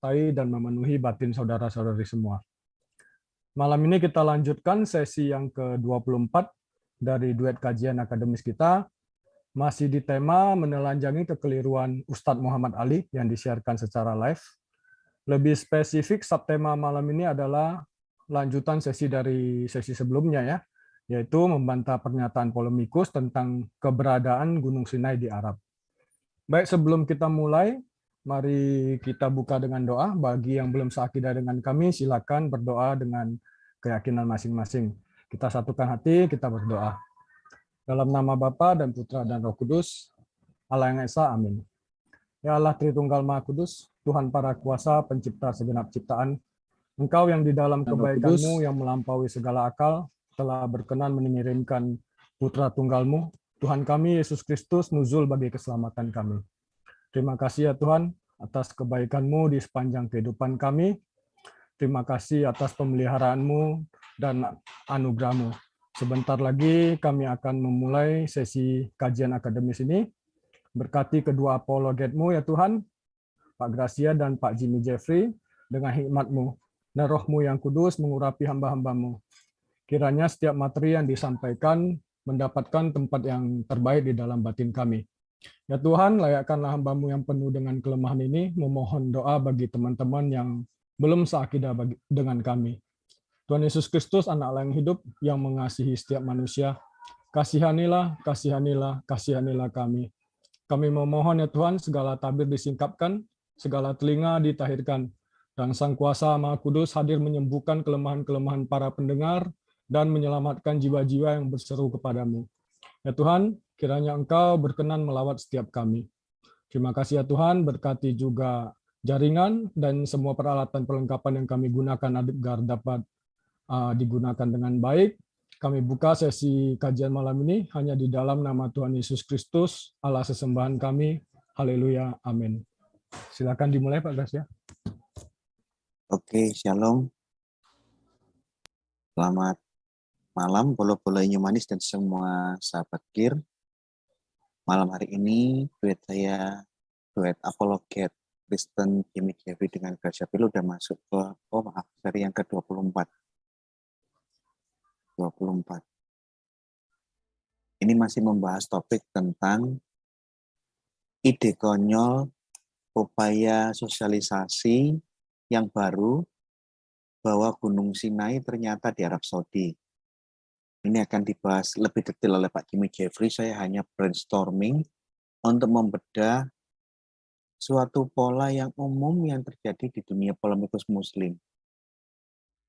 menyertai dan memenuhi batin saudara-saudari semua. Malam ini kita lanjutkan sesi yang ke-24 dari duet kajian akademis kita, masih di tema menelanjangi kekeliruan Ustadz Muhammad Ali yang disiarkan secara live. Lebih spesifik, subtema malam ini adalah lanjutan sesi dari sesi sebelumnya ya, yaitu membantah pernyataan polemikus tentang keberadaan Gunung Sinai di Arab. Baik, sebelum kita mulai, mari kita buka dengan doa. Bagi yang belum seakidah dengan kami, silakan berdoa dengan keyakinan masing-masing. Kita satukan hati, kita berdoa. Dalam nama Bapa dan Putra dan Roh Kudus, Allah yang Esa, amin. Ya Allah Tritunggal Maha Kudus, Tuhan para kuasa, pencipta segenap ciptaan, Engkau yang di dalam kebaikan-Mu yang melampaui segala akal, telah berkenan mengirimkan Putra Tunggal-Mu, Tuhan kami Yesus Kristus, nuzul bagi keselamatan kami. Terima kasih ya Tuhan, atas kebaikan-Mu di sepanjang kehidupan kami. Terima kasih atas pemeliharaan-Mu dan anugerah-Mu. Sebentar lagi kami akan memulai sesi kajian akademis ini. Berkati kedua apologet-Mu ya Tuhan, Pak Gracia dan Pak Jimmy Jeffrey, dengan hikmat-Mu dan Roh-Mu yang kudus mengurapi hamba-hamba-Mu. Kiranya setiap materi yang disampaikan mendapatkan tempat yang terbaik di dalam batin kami. Ya Tuhan, layakkanlah hamba-Mu yang penuh dengan kelemahan ini, memohon doa bagi teman-teman yang belum seakidah dengan kami. Tuhan Yesus Kristus, anak Allah yang hidup, yang mengasihi setiap manusia, kasihanilah, kasihanilah, kasihanilah kami. Kami memohon ya Tuhan, segala tabir disingkapkan, segala telinga ditahirkan, dan Sang Kuasa Maha Kudus hadir menyembuhkan kelemahan-kelemahan para pendengar, dan menyelamatkan jiwa-jiwa yang berseru kepadamu. Ya Tuhan, kiranya Engkau berkenan melawat setiap kami. Terima kasih ya Tuhan, berkati juga jaringan dan semua peralatan perlengkapan yang kami gunakan agar dapat digunakan dengan baik. Kami buka sesi kajian malam ini hanya di dalam nama Tuhan Yesus Kristus, Allah sesembahan kami. Haleluya, amin. Silakan dimulai Pak Gracia. Oke, shalom. Selamat malam, bolo-bolo Inyo Manis dan semua sahabat KIR. Malam hari ini, duet apologet Kristen Jimmy Jeffrey dengan Gracia Pilu udah masuk ke, seri yang ke-24. 24. Ini masih membahas topik tentang ide konyol, upaya sosialisasi yang baru bahwa Gunung Sinai ternyata di Arab Saudi. Ini akan dibahas lebih detail oleh Pak Jimmy Jeffrey. Saya hanya brainstorming untuk membedah suatu pola yang umum yang terjadi di dunia polemikus muslim.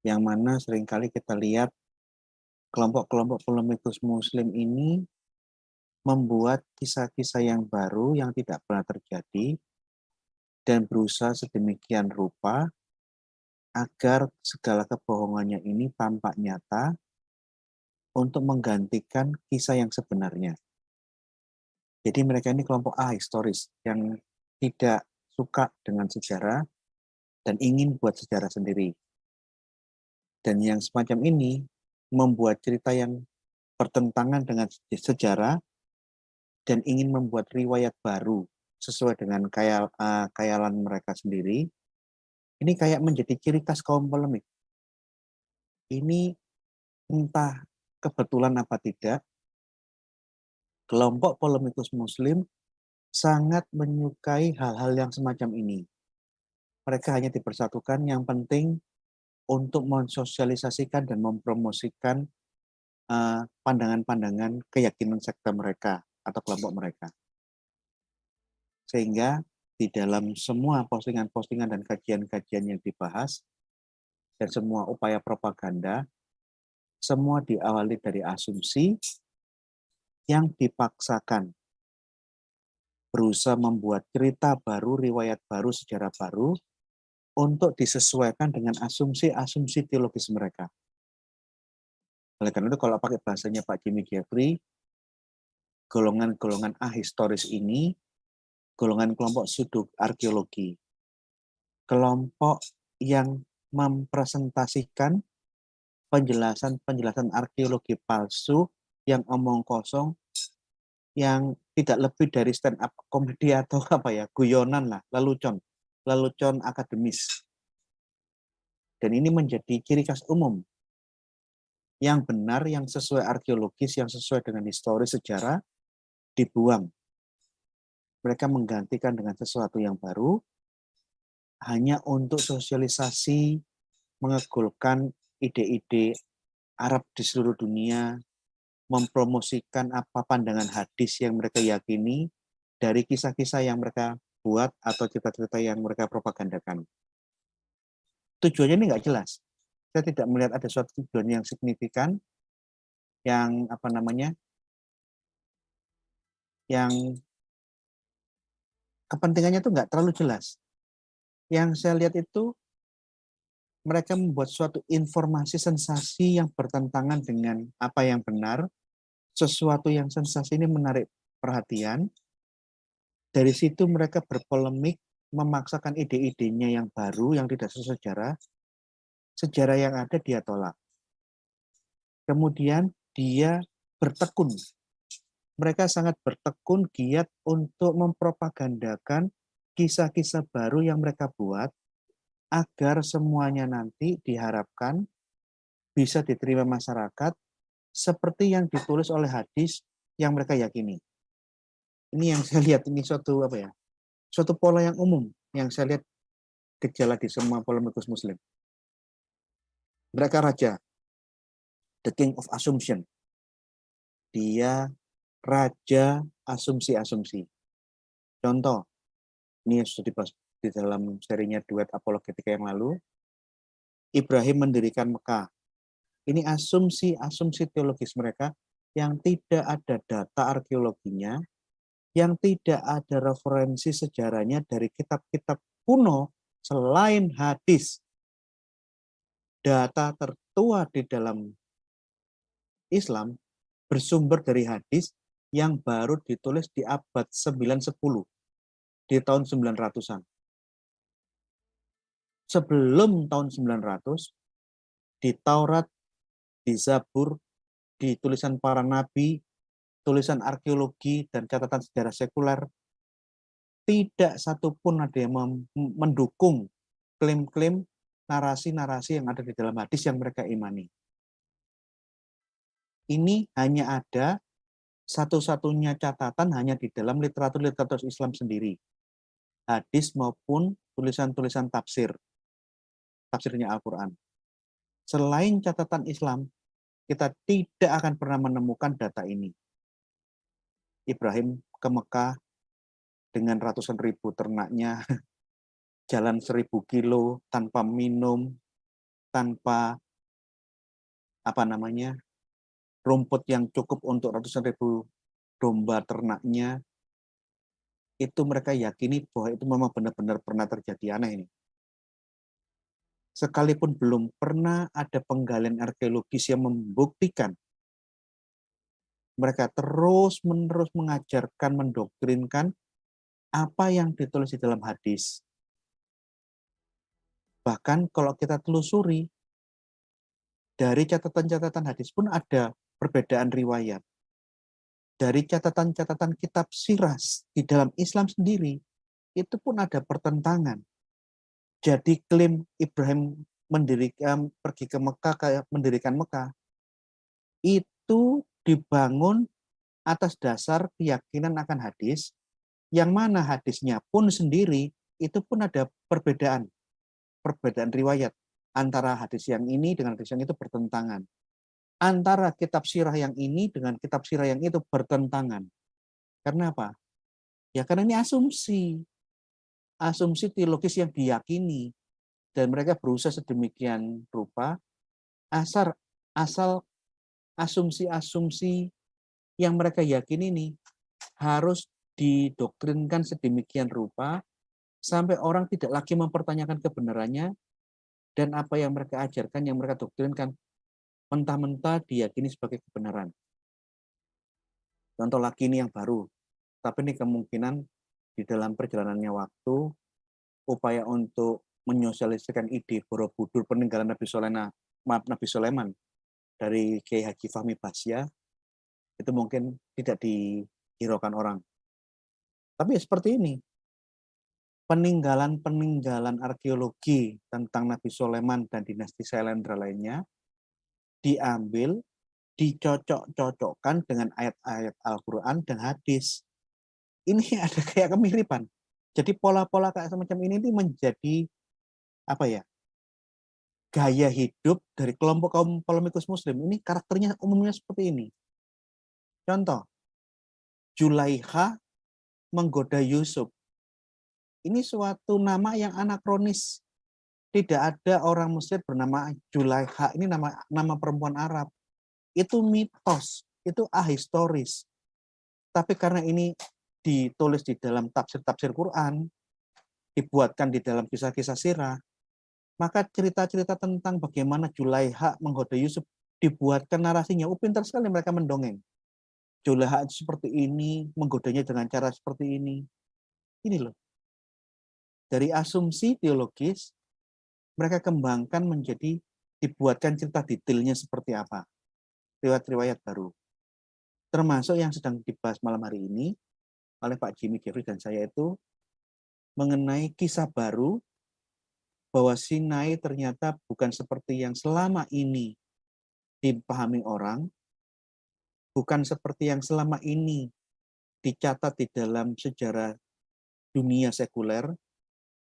Yang mana seringkali kita lihat kelompok-kelompok polemikus muslim ini membuat kisah-kisah yang baru yang tidak pernah terjadi dan berusaha sedemikian rupa agar segala kebohongannya ini tampak nyata untuk menggantikan kisah yang sebenarnya. Jadi mereka ini kelompok ahistoris yang tidak suka dengan sejarah dan ingin buat sejarah sendiri. Dan yang semacam ini membuat cerita yang bertentangan dengan sejarah dan ingin membuat riwayat baru sesuai dengan khayalan mereka sendiri. Ini kayak menjadi ciri khas kaum polemik. Ini entah kebetulan apa tidak, kelompok polemikus muslim sangat menyukai hal-hal yang semacam ini. Mereka hanya dipersatukan, yang penting untuk mensosialisasikan dan mempromosikan pandangan-pandangan keyakinan sekte mereka atau kelompok mereka. Sehingga di dalam semua postingan-postingan dan kajian-kajian yang dibahas dan semua upaya propaganda, semua diawali dari asumsi yang dipaksakan. Berusaha membuat cerita baru, riwayat baru, sejarah baru, untuk disesuaikan dengan asumsi-asumsi teologis mereka. Oleh karena itu kalau pakai bahasanya Pak Jimmy Jeffrey, golongan-golongan ahistoris ini, golongan kelompok pseudo-arkeologi, kelompok yang mempresentasikan penjelasan arkeologi palsu yang omong kosong, yang tidak lebih dari stand up komedi atau guyonan lah, lelucon lelucon akademis. Dan ini menjadi ciri khas umum. Yang benar, yang sesuai arkeologis, yang sesuai dengan historis sejarah, dibuang. Mereka menggantikan dengan sesuatu yang baru, hanya untuk sosialisasi, mengegulkan ide-ide Arab di seluruh dunia, mempromosikan apa pandangan hadis yang mereka yakini dari kisah-kisah yang mereka buat atau cerita-cerita yang mereka propagandakan. Tujuannya ini nggak jelas. Saya tidak melihat ada suatu tujuan yang signifikan, yang yang kepentingannya itu nggak terlalu jelas. Yang saya lihat itu mereka membuat suatu informasi sensasi yang bertentangan dengan apa yang benar, sesuatu yang sensasi ini menarik perhatian. Dari situ mereka berpolemik, memaksakan ide-idenya yang baru, yang tidak sesuai sejarah. Sejarah yang ada dia tolak. Kemudian dia bertekun. Mereka sangat bertekun, giat untuk mempropagandakan kisah-kisah baru yang mereka buat, agar semuanya nanti diharapkan bisa diterima masyarakat, seperti yang ditulis oleh hadis yang mereka yakini. Ini yang saya lihat, ini suatu pola yang umum yang saya lihat gejala di semua polemikus Muslim. Mereka raja, the king of assumption. Dia raja asumsi-asumsi. Contoh, ini sudah dibahas di dalam serinya duet apologetika yang lalu. Ibrahim mendirikan Mekah. Ini asumsi-asumsi teologis mereka yang tidak ada data arkeologinya, yang tidak ada referensi sejarahnya dari kitab-kitab kuno selain hadis. Data tertua di dalam Islam bersumber dari hadis yang baru ditulis di abad 9-10, di tahun 900-an. Sebelum tahun 900, di Taurat, di Zabur, di tulisan para nabi, tulisan arkeologi, dan catatan sejarah sekuler, tidak satupun ada yang mendukung klaim-klaim narasi-narasi yang ada di dalam hadis yang mereka imani. Ini hanya ada satu-satunya catatan hanya di dalam literatur Islam sendiri. Hadis maupun tulisan-tulisan tafsirnya Al-Quran. Selain catatan Islam, kita tidak akan pernah menemukan data ini. Ibrahim ke Mekah dengan ratusan ribu ternaknya, jalan 1000 kilo tanpa minum, tanpa rumput yang cukup untuk ratusan ribu domba ternaknya. Itu mereka yakini bahwa itu memang benar-benar pernah terjadi. Aneh ini. Sekalipun belum pernah ada penggalian arkeologis yang membuktikan, mereka terus-menerus mengajarkan, mendoktrinkan apa yang ditulis di dalam hadis. Bahkan kalau kita telusuri, dari catatan-catatan hadis pun ada perbedaan riwayat. Dari catatan-catatan kitab sirah di dalam Islam sendiri, itu pun ada pertentangan. Jadi klaim Ibrahim pergi ke Mekah, mendirikan Mekah, itu dibangun atas dasar keyakinan akan hadis, yang mana hadisnya pun sendiri, itu pun ada perbedaan riwayat. Antara hadis yang ini dengan hadis yang itu bertentangan. Antara kitab sirah yang ini dengan kitab sirah yang itu bertentangan. Karena apa? Ya karena ini asumsi teologis yang diyakini, dan mereka berusaha sedemikian rupa asal asumsi-asumsi yang mereka yakini ini harus didoktrinkan sedemikian rupa sampai orang tidak lagi mempertanyakan kebenarannya, dan apa yang mereka ajarkan, yang mereka doktrinkan mentah-mentah diyakini sebagai kebenaran. Contoh lagi ini yang baru, tapi ini kemungkinan di dalam perjalanannya waktu, upaya untuk menyosialisasikan ide Borobudur peninggalan Nabi Sulaiman dari Kiai Haji Fahmi Basya, itu mungkin tidak dihiraukan orang. Tapi seperti ini, peninggalan-peninggalan arkeologi tentang Nabi Sulaiman dan dinasti Sailendra lainnya diambil, dicocok-cocokkan dengan ayat-ayat Al-Quran dan hadis. Ini ada kayak kemiripan. Jadi pola-pola kayak semacam ini menjadi apa ya, gaya hidup dari kelompok kaum polemikus muslim. Ini karakternya umumnya seperti ini. Contoh, Julaiha menggoda Yusuf. Ini suatu nama yang anakronis. Tidak ada orang Mesir bernama Julaiha. Ini nama perempuan Arab. Itu mitos, itu ahistoris. Tapi karena ini ditulis di dalam tafsir-tafsir Quran, dibuatkan di dalam kisah-kisah sirah, maka cerita-cerita tentang bagaimana Julaiha menggoda Yusuf dibuatkan narasinya. Pintar sekali mereka mendongeng. Julaiha itu seperti ini, menggodanya dengan cara seperti ini. Ini loh. Dari asumsi teologis, mereka kembangkan menjadi dibuatkan cerita detailnya seperti apa. Riwayat-riwayat baru. Termasuk yang sedang dibahas malam hari ini oleh Pak Jimmy Jeffrey dan saya itu mengenai kisah baru bahwa Sinai ternyata bukan seperti yang selama ini dipahami orang, bukan seperti yang selama ini dicatat di dalam sejarah dunia sekuler,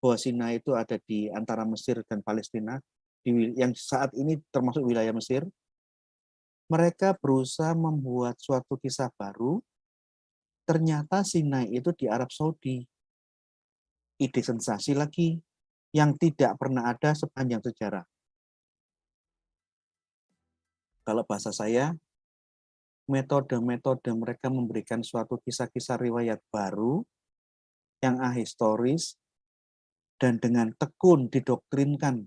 bahwa Sinai itu ada di antara Mesir dan Palestina, yang saat ini termasuk wilayah Mesir. Mereka berusaha membuat suatu kisah baru, ternyata Sinai itu di Arab Saudi. Ide sensasi lagi, yang tidak pernah ada sepanjang sejarah. Kalau bahasa saya, metode-metode mereka memberikan suatu kisah-kisah riwayat baru, yang ahistoris, dan dengan tekun didoktrinkan.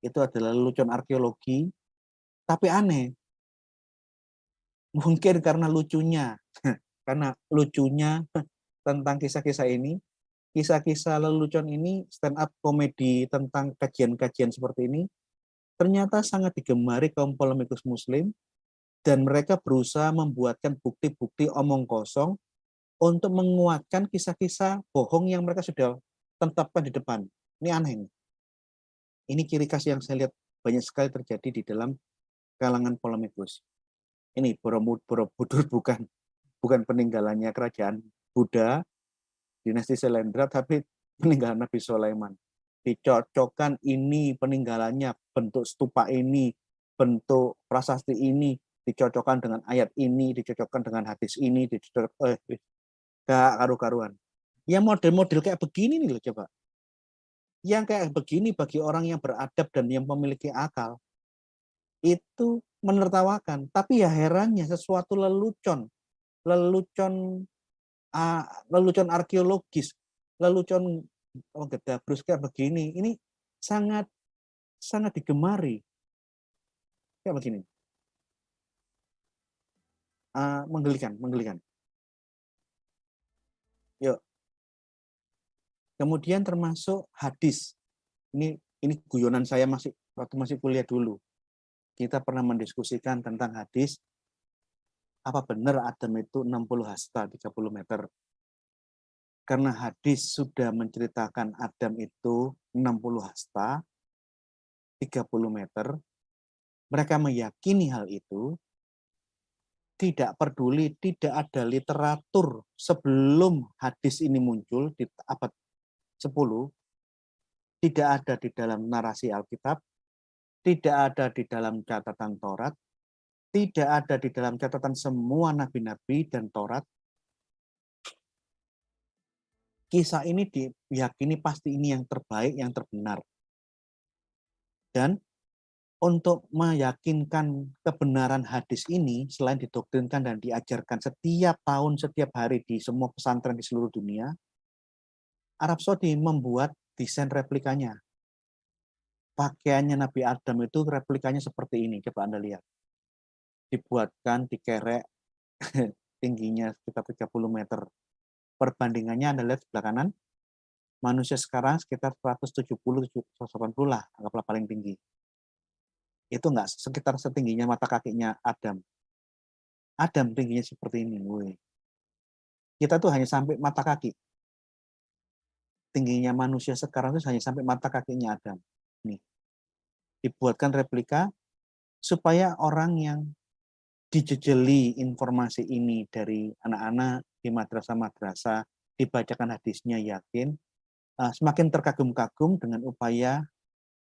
Itu adalah lelucon arkeologi, tapi aneh. Mungkin karena lucunya tentang kisah-kisah ini, kisah-kisah lelucon ini, stand up komedi tentang kajian-kajian seperti ini, ternyata sangat digemari kaum polemikus muslim, dan mereka berusaha membuatkan bukti-bukti omong kosong untuk menguatkan kisah-kisah bohong yang mereka sudah tetapkan di depan. Ini aneh. Ini ciri khas yang saya lihat banyak sekali terjadi di dalam kalangan polemikus. Ini Borobudur bukan peninggalannya kerajaan Buddha, dinasti Sailendra, tapi peninggalan Nabi Sulaiman. Dicocokkan ini peninggalannya, bentuk stupa ini, bentuk prasasti ini, dicocokkan dengan ayat ini, dicocokkan dengan hadis ini, dicocokkan karu-karuan. Ya model-model kayak begini nih loh coba. Yang kayak begini bagi orang yang beradab dan yang memiliki akal, itu menertawakan. Tapi ya herannya sesuatu lelucon arkeologis, lelucon gedabrus kayak begini, ini sangat sangat digemari. Kayak begini. Menggelikan. Yuk. Kemudian termasuk hadis. Ini guyonan saya waktu masih kuliah dulu. Kita pernah mendiskusikan tentang hadis. Apa benar Adam itu 60 hasta, 30 meter? Karena hadis sudah menceritakan Adam itu 60 hasta, 30 meter. Mereka meyakini hal itu. Tidak peduli, tidak ada literatur sebelum hadis ini muncul di abad 10, tidak ada di dalam narasi Alkitab, tidak ada di dalam catatan Taurat, tidak ada di dalam catatan semua nabi-nabi dan Taurat. Kisah ini diyakini pasti ini yang terbaik, yang terbenar. Dan untuk meyakinkan kebenaran hadis ini, selain didoktrinkan dan diajarkan setiap tahun, setiap hari di semua pesantren di seluruh dunia, Arab Saudi membuat desain replikanya. Pakaiannya Nabi Adam itu replikanya seperti ini, coba Anda lihat. Dibuatkan, dikerek, tingginya sekitar 30 meter. Perbandingannya Anda lihat sebelah kanan, manusia sekarang sekitar 170-180 lah, anggaplah paling tinggi. Itu enggak sekitar setingginya mata kakinya Adam. Adam tingginya seperti ini. Woy. Kita tuh hanya sampai mata kaki. tingginya manusia sekarang itu hanya sampai mata kakinya Adam. Nih, dibuatkan replika supaya orang yang dijejeli informasi ini dari anak-anak di madrasah-madrasah, dibacakan hadisnya yakin, semakin terkagum-kagum dengan upaya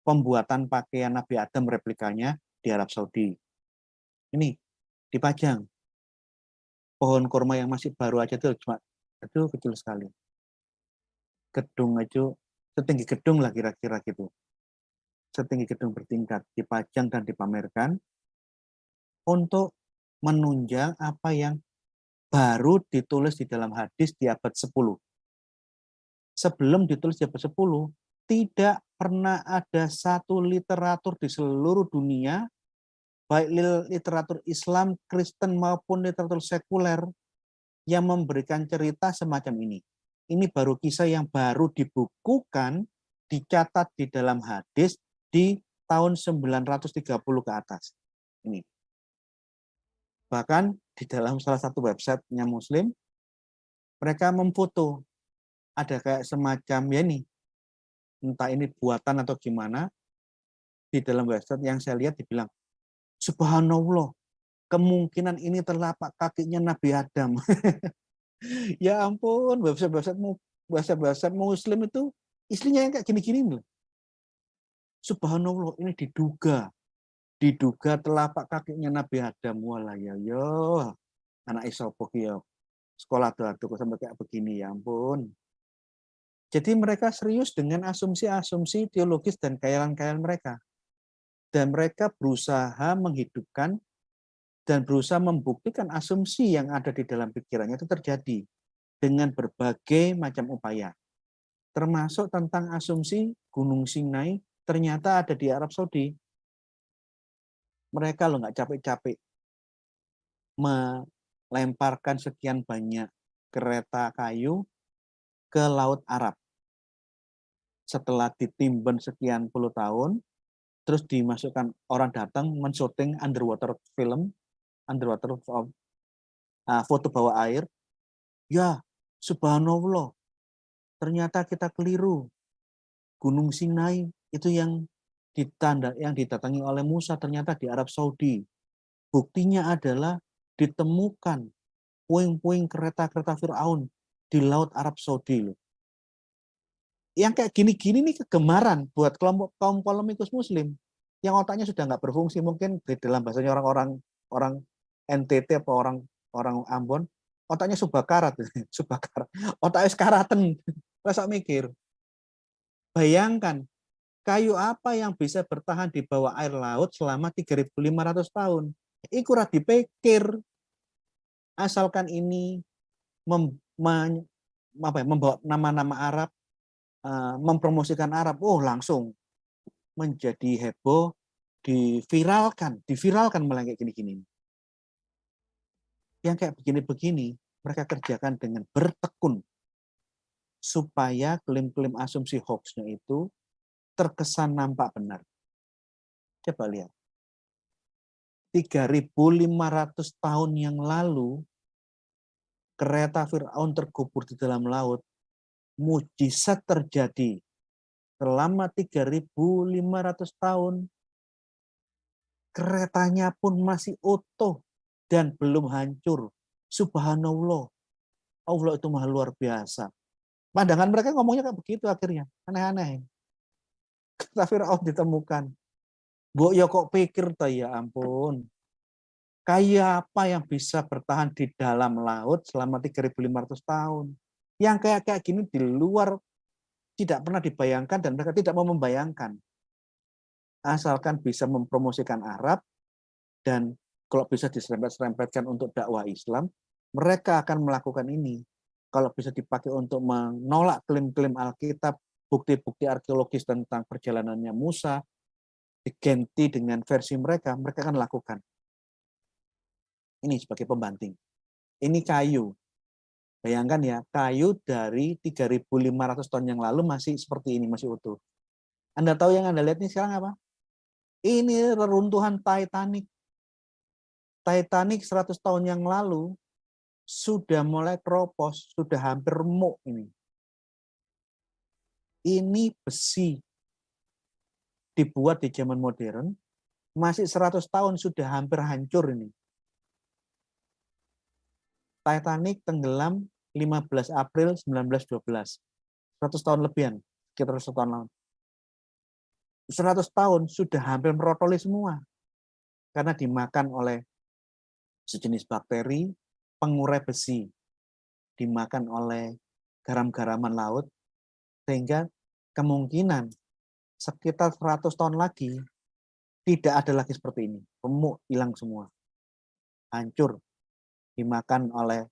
pembuatan pakaian Nabi Adam replikanya di Arab Saudi. Ini dipajang. Pohon kurma yang masih baru aja tuh cuma itu kecil sekali. Gedung aja setinggi gedung lah kira-kira gitu. Setinggi gedung bertingkat dipajang dan dipamerkan untuk menunjang apa yang baru ditulis di dalam hadis di abad 10. Sebelum ditulis di abad 10, tidak pernah ada satu literatur di seluruh dunia, baik literatur Islam, Kristen maupun literatur sekuler, yang memberikan cerita semacam ini. Ini baru kisah yang baru dibukukan, dicatat di dalam hadis di tahun 930 ke atas. Ini. Bahkan di dalam salah satu websitenya Muslim, mereka memfoto ada kayak semacam ya nih, entah ini buatan atau gimana, di dalam website yang saya lihat dibilang, subhanallah, kemungkinan ini telapak kakinya Nabi Adam. Ya ampun, website Muslim itu istrinya yang kayak gini-gini loh. Subhanallah, ini diduga telapak kakinya Nabi Adam. Walah ya yo, anak isopok ya. Sekolah tuh sampai kayak begini, ya ampun. Jadi mereka serius dengan asumsi-asumsi teologis dan khayalan-khayalan mereka. Dan mereka berusaha menghidupkan dan berusaha membuktikan asumsi yang ada di dalam pikirannya itu terjadi dengan berbagai macam upaya. Termasuk tentang asumsi Gunung Sinai ternyata ada di Arab Saudi. Mereka loh nggak capek-capek melemparkan sekian banyak kereta kayu ke Laut Arab. Setelah ditimbun sekian puluh tahun, terus dimasukkan orang datang men-shooting underwater film, underwater foto bawah air. Ya, subhanallah, ternyata kita keliru. Gunung Sinai itu yang didatangi oleh Musa ternyata di Arab Saudi. Buktinya adalah ditemukan puing-puing kereta-kereta Fir'aun di Laut Arab Saudi. Yang kayak gini-gini nih kegemaran buat kelompok kaum polemikus Muslim yang otaknya sudah nggak berfungsi, mungkin di dalam bahasanya orang NTT atau orang Ambon, otaknya subakarat, otaknya sekaraten, rasa mikir. Bayangkan kayu apa yang bisa bertahan di bawah air laut selama 3.500 tahun. Iku ora dipikir. Asalkan ini membawa nama-nama Arab, mempromosikan Arab, langsung menjadi heboh, diviralkan malah kayak gini-gini. Yang kayak begini-begini, mereka kerjakan dengan bertekun supaya klaim-klaim asumsi hoax-nya itu terkesan nampak benar. Coba lihat. 3.500 tahun yang lalu, kereta Fir'aun terkubur di dalam laut. Mujizat terjadi. Selama 3.500 tahun, keretanya pun masih utuh dan belum hancur. Subhanallah. Allah itu maha luar biasa. Pandangan mereka ngomongnya kayak begitu akhirnya. Aneh-aneh. Kereta Fir'aun ditemukan. Bu, ya kok pikir tuh, ya ampun. Kayak apa yang bisa bertahan di dalam laut selama 3.500 tahun? Yang kayak gini di luar tidak pernah dibayangkan dan mereka tidak mau membayangkan. Asalkan bisa mempromosikan Arab dan kalau bisa diserempet-serempetkan untuk dakwah Islam, mereka akan melakukan ini. Kalau bisa dipakai untuk menolak klaim-klaim Alkitab, bukti-bukti arkeologis tentang perjalanannya Musa, diganti dengan versi mereka akan lakukan. Ini sebagai pembanting. Ini kayu. Bayangkan ya, kayu dari 3.500 tahun yang lalu masih seperti ini, masih utuh. Anda tahu yang Anda lihat ini sekarang apa? Ini reruntuhan Titanic. Titanic 100 tahun yang lalu sudah mulai keropos, sudah hampir remuk ini. Ini besi dibuat di zaman modern, masih 100 tahun sudah hampir hancur ini. Titanic tenggelam 15 April 1912. 100 tahun lebihan, sekitar 100 tahun lalu. 100 tahun sudah hampir merotoli semua. Karena dimakan oleh sejenis bakteri pengurai besi. Dimakan oleh garam-garaman laut. Sehingga kemungkinan sekitar 100 tahun lagi tidak ada lagi seperti ini. Remuk, hilang semua. Hancur. Dimakan oleh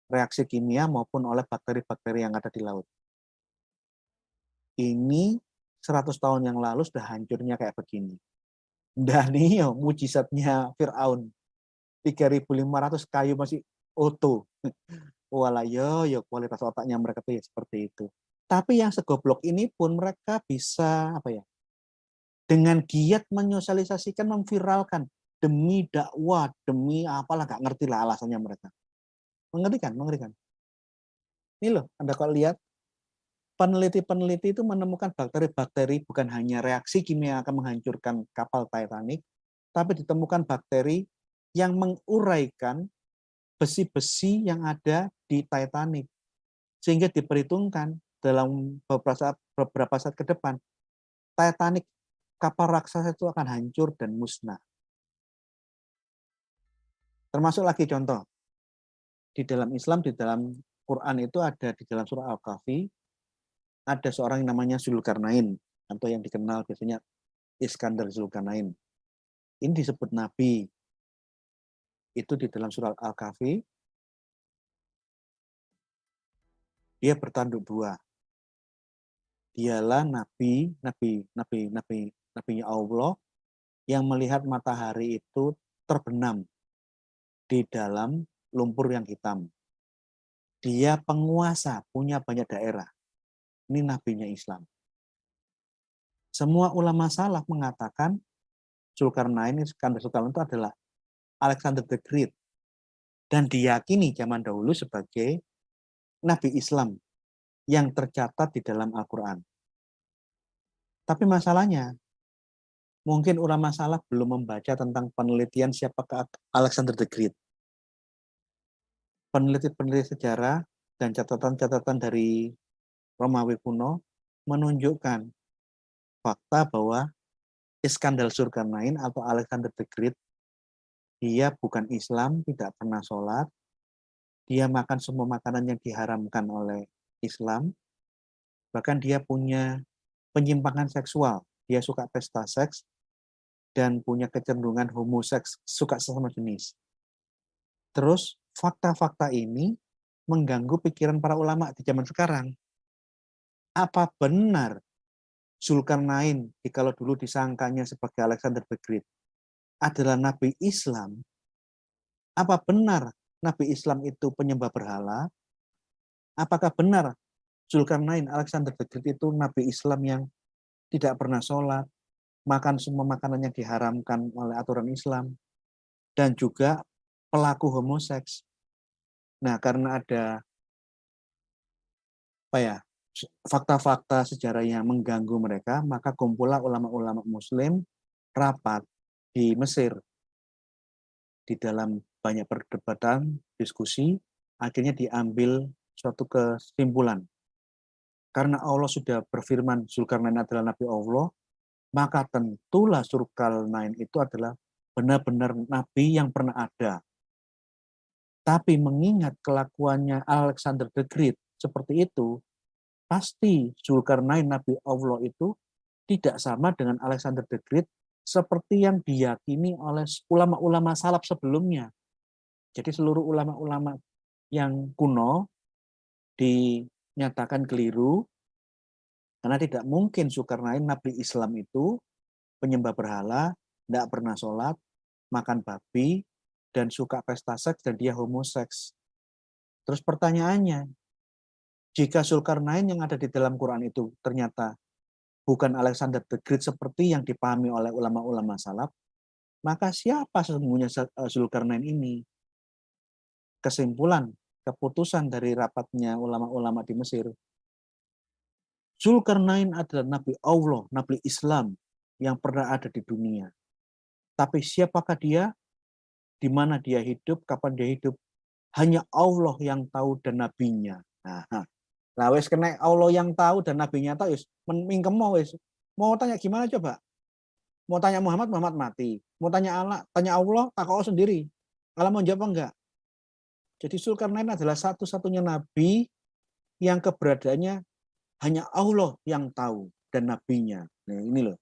reaksi kimia maupun oleh bakteri-bakteri yang ada di laut. Ini 100 tahun yang lalu sudah hancurnya kayak begini. Dan ini mujizatnya Fir'aun. 3.500 kayu masih utuh. Walah yo kualitas otaknya mereka tuh ya seperti itu. Tapi yang segoblok ini pun mereka bisa dengan giat menyosialisasikan, memviralkan demi dakwah, demi apalah nggak ngerti lah alasannya mereka. Mengerikan. Ini loh, Anda kalau lihat peneliti-peneliti itu menemukan bakteri-bakteri bukan hanya reaksi kimia yang akan menghancurkan kapal Titanic, tapi ditemukan bakteri yang menguraikan besi-besi yang ada di Titanic. Sehingga diperhitungkan dalam beberapa saat ke depan, Titanic, kapal raksasa itu akan hancur dan musnah. Termasuk lagi contoh, di dalam Islam, di dalam Quran itu ada di dalam surah Al-Kahfi, ada seorang yang namanya Zulkarnain, atau yang dikenal biasanya Iskandar Zulkarnain. Ini disebut Nabi. Itu di dalam surah Al-Kahfi, dia bertanduk dua. Dialah nabinya Allah yang melihat matahari itu terbenam di dalam lumpur yang hitam. Dia penguasa, punya banyak daerah. Ini nabinya Islam. Semua ulama salaf mengatakan Zulkarnain itu adalah Alexander the Great. Dan diyakini zaman dahulu sebagai nabi Islam yang tercatat di dalam Al-Quran. Tapi masalahnya, mungkin ulama salaf belum membaca tentang penelitian siapakah Alexander the Great. Peneliti-peneliti sejarah dan catatan-catatan dari Romawi kuno menunjukkan fakta bahwa Iskandar Zulkarnain atau Alexander the Great, dia bukan Islam, tidak pernah sholat, dia makan semua makanan yang diharamkan oleh Islam, bahkan dia punya penyimpangan seksual, dia suka pesta seks, dan punya kecenderungan homoseks, suka sesama jenis. Terus fakta-fakta ini mengganggu pikiran para ulama di zaman sekarang. Apa benar Zulkarnain, kalau dulu disangkanya sebagai Alexander the Great, adalah Nabi Islam? Apa benar Nabi Islam itu penyembah berhala? Apakah benar Zulkarnain, Alexander the Great itu Nabi Islam yang tidak pernah sholat, makan semua makanan yang diharamkan oleh aturan Islam, dan juga pelaku homoseks? Nah, karena ada fakta-fakta sejarah yang mengganggu mereka, maka kumpullah ulama-ulama Muslim rapat di Mesir. Di dalam banyak perdebatan, diskusi, akhirnya diambil suatu kesimpulan. Karena Allah sudah berfirman Zulkarnain adalah Nabi Allah, maka tentulah Zulkarnain itu adalah benar-benar Nabi yang pernah ada. Tapi mengingat kelakuannya Alexander the Great seperti itu, pasti Zulkarnain Nabi Allah itu tidak sama dengan Alexander the Great seperti yang diyakini oleh ulama-ulama salaf sebelumnya. Jadi seluruh ulama-ulama yang kuno dinyatakan keliru, karena tidak mungkin Zulkarnain Nabi Islam itu penyembah berhala, tidak pernah sholat, makan babi, dan suka pesta seks, dan dia homoseks. Terus pertanyaannya, jika Zulkarnain yang ada di dalam Quran itu ternyata bukan Alexander the Great seperti yang dipahami oleh ulama-ulama salaf, maka siapa sesungguhnya Zulkarnain ini? Kesimpulan, keputusan dari rapatnya ulama-ulama di Mesir, Zulkarnain adalah Nabi Allah, Nabi Islam yang pernah ada di dunia. Tapi siapakah dia? Di mana dia hidup? Kapan dia hidup? Hanya Allah yang tahu dan nabinya. Nah, wes kena Allah yang tahu dan nabinya tahu, wes mingkem wes. Mau tanya gimana coba? Mau tanya Muhammad, Muhammad mati. Mau tanya Allah, tanya Allah, tak kau sendiri. Allah mau jawab enggak? Jadi Zulkarnain adalah satu-satunya nabi yang keberadaannya hanya Allah yang tahu dan nabinya. Nah, ini loh,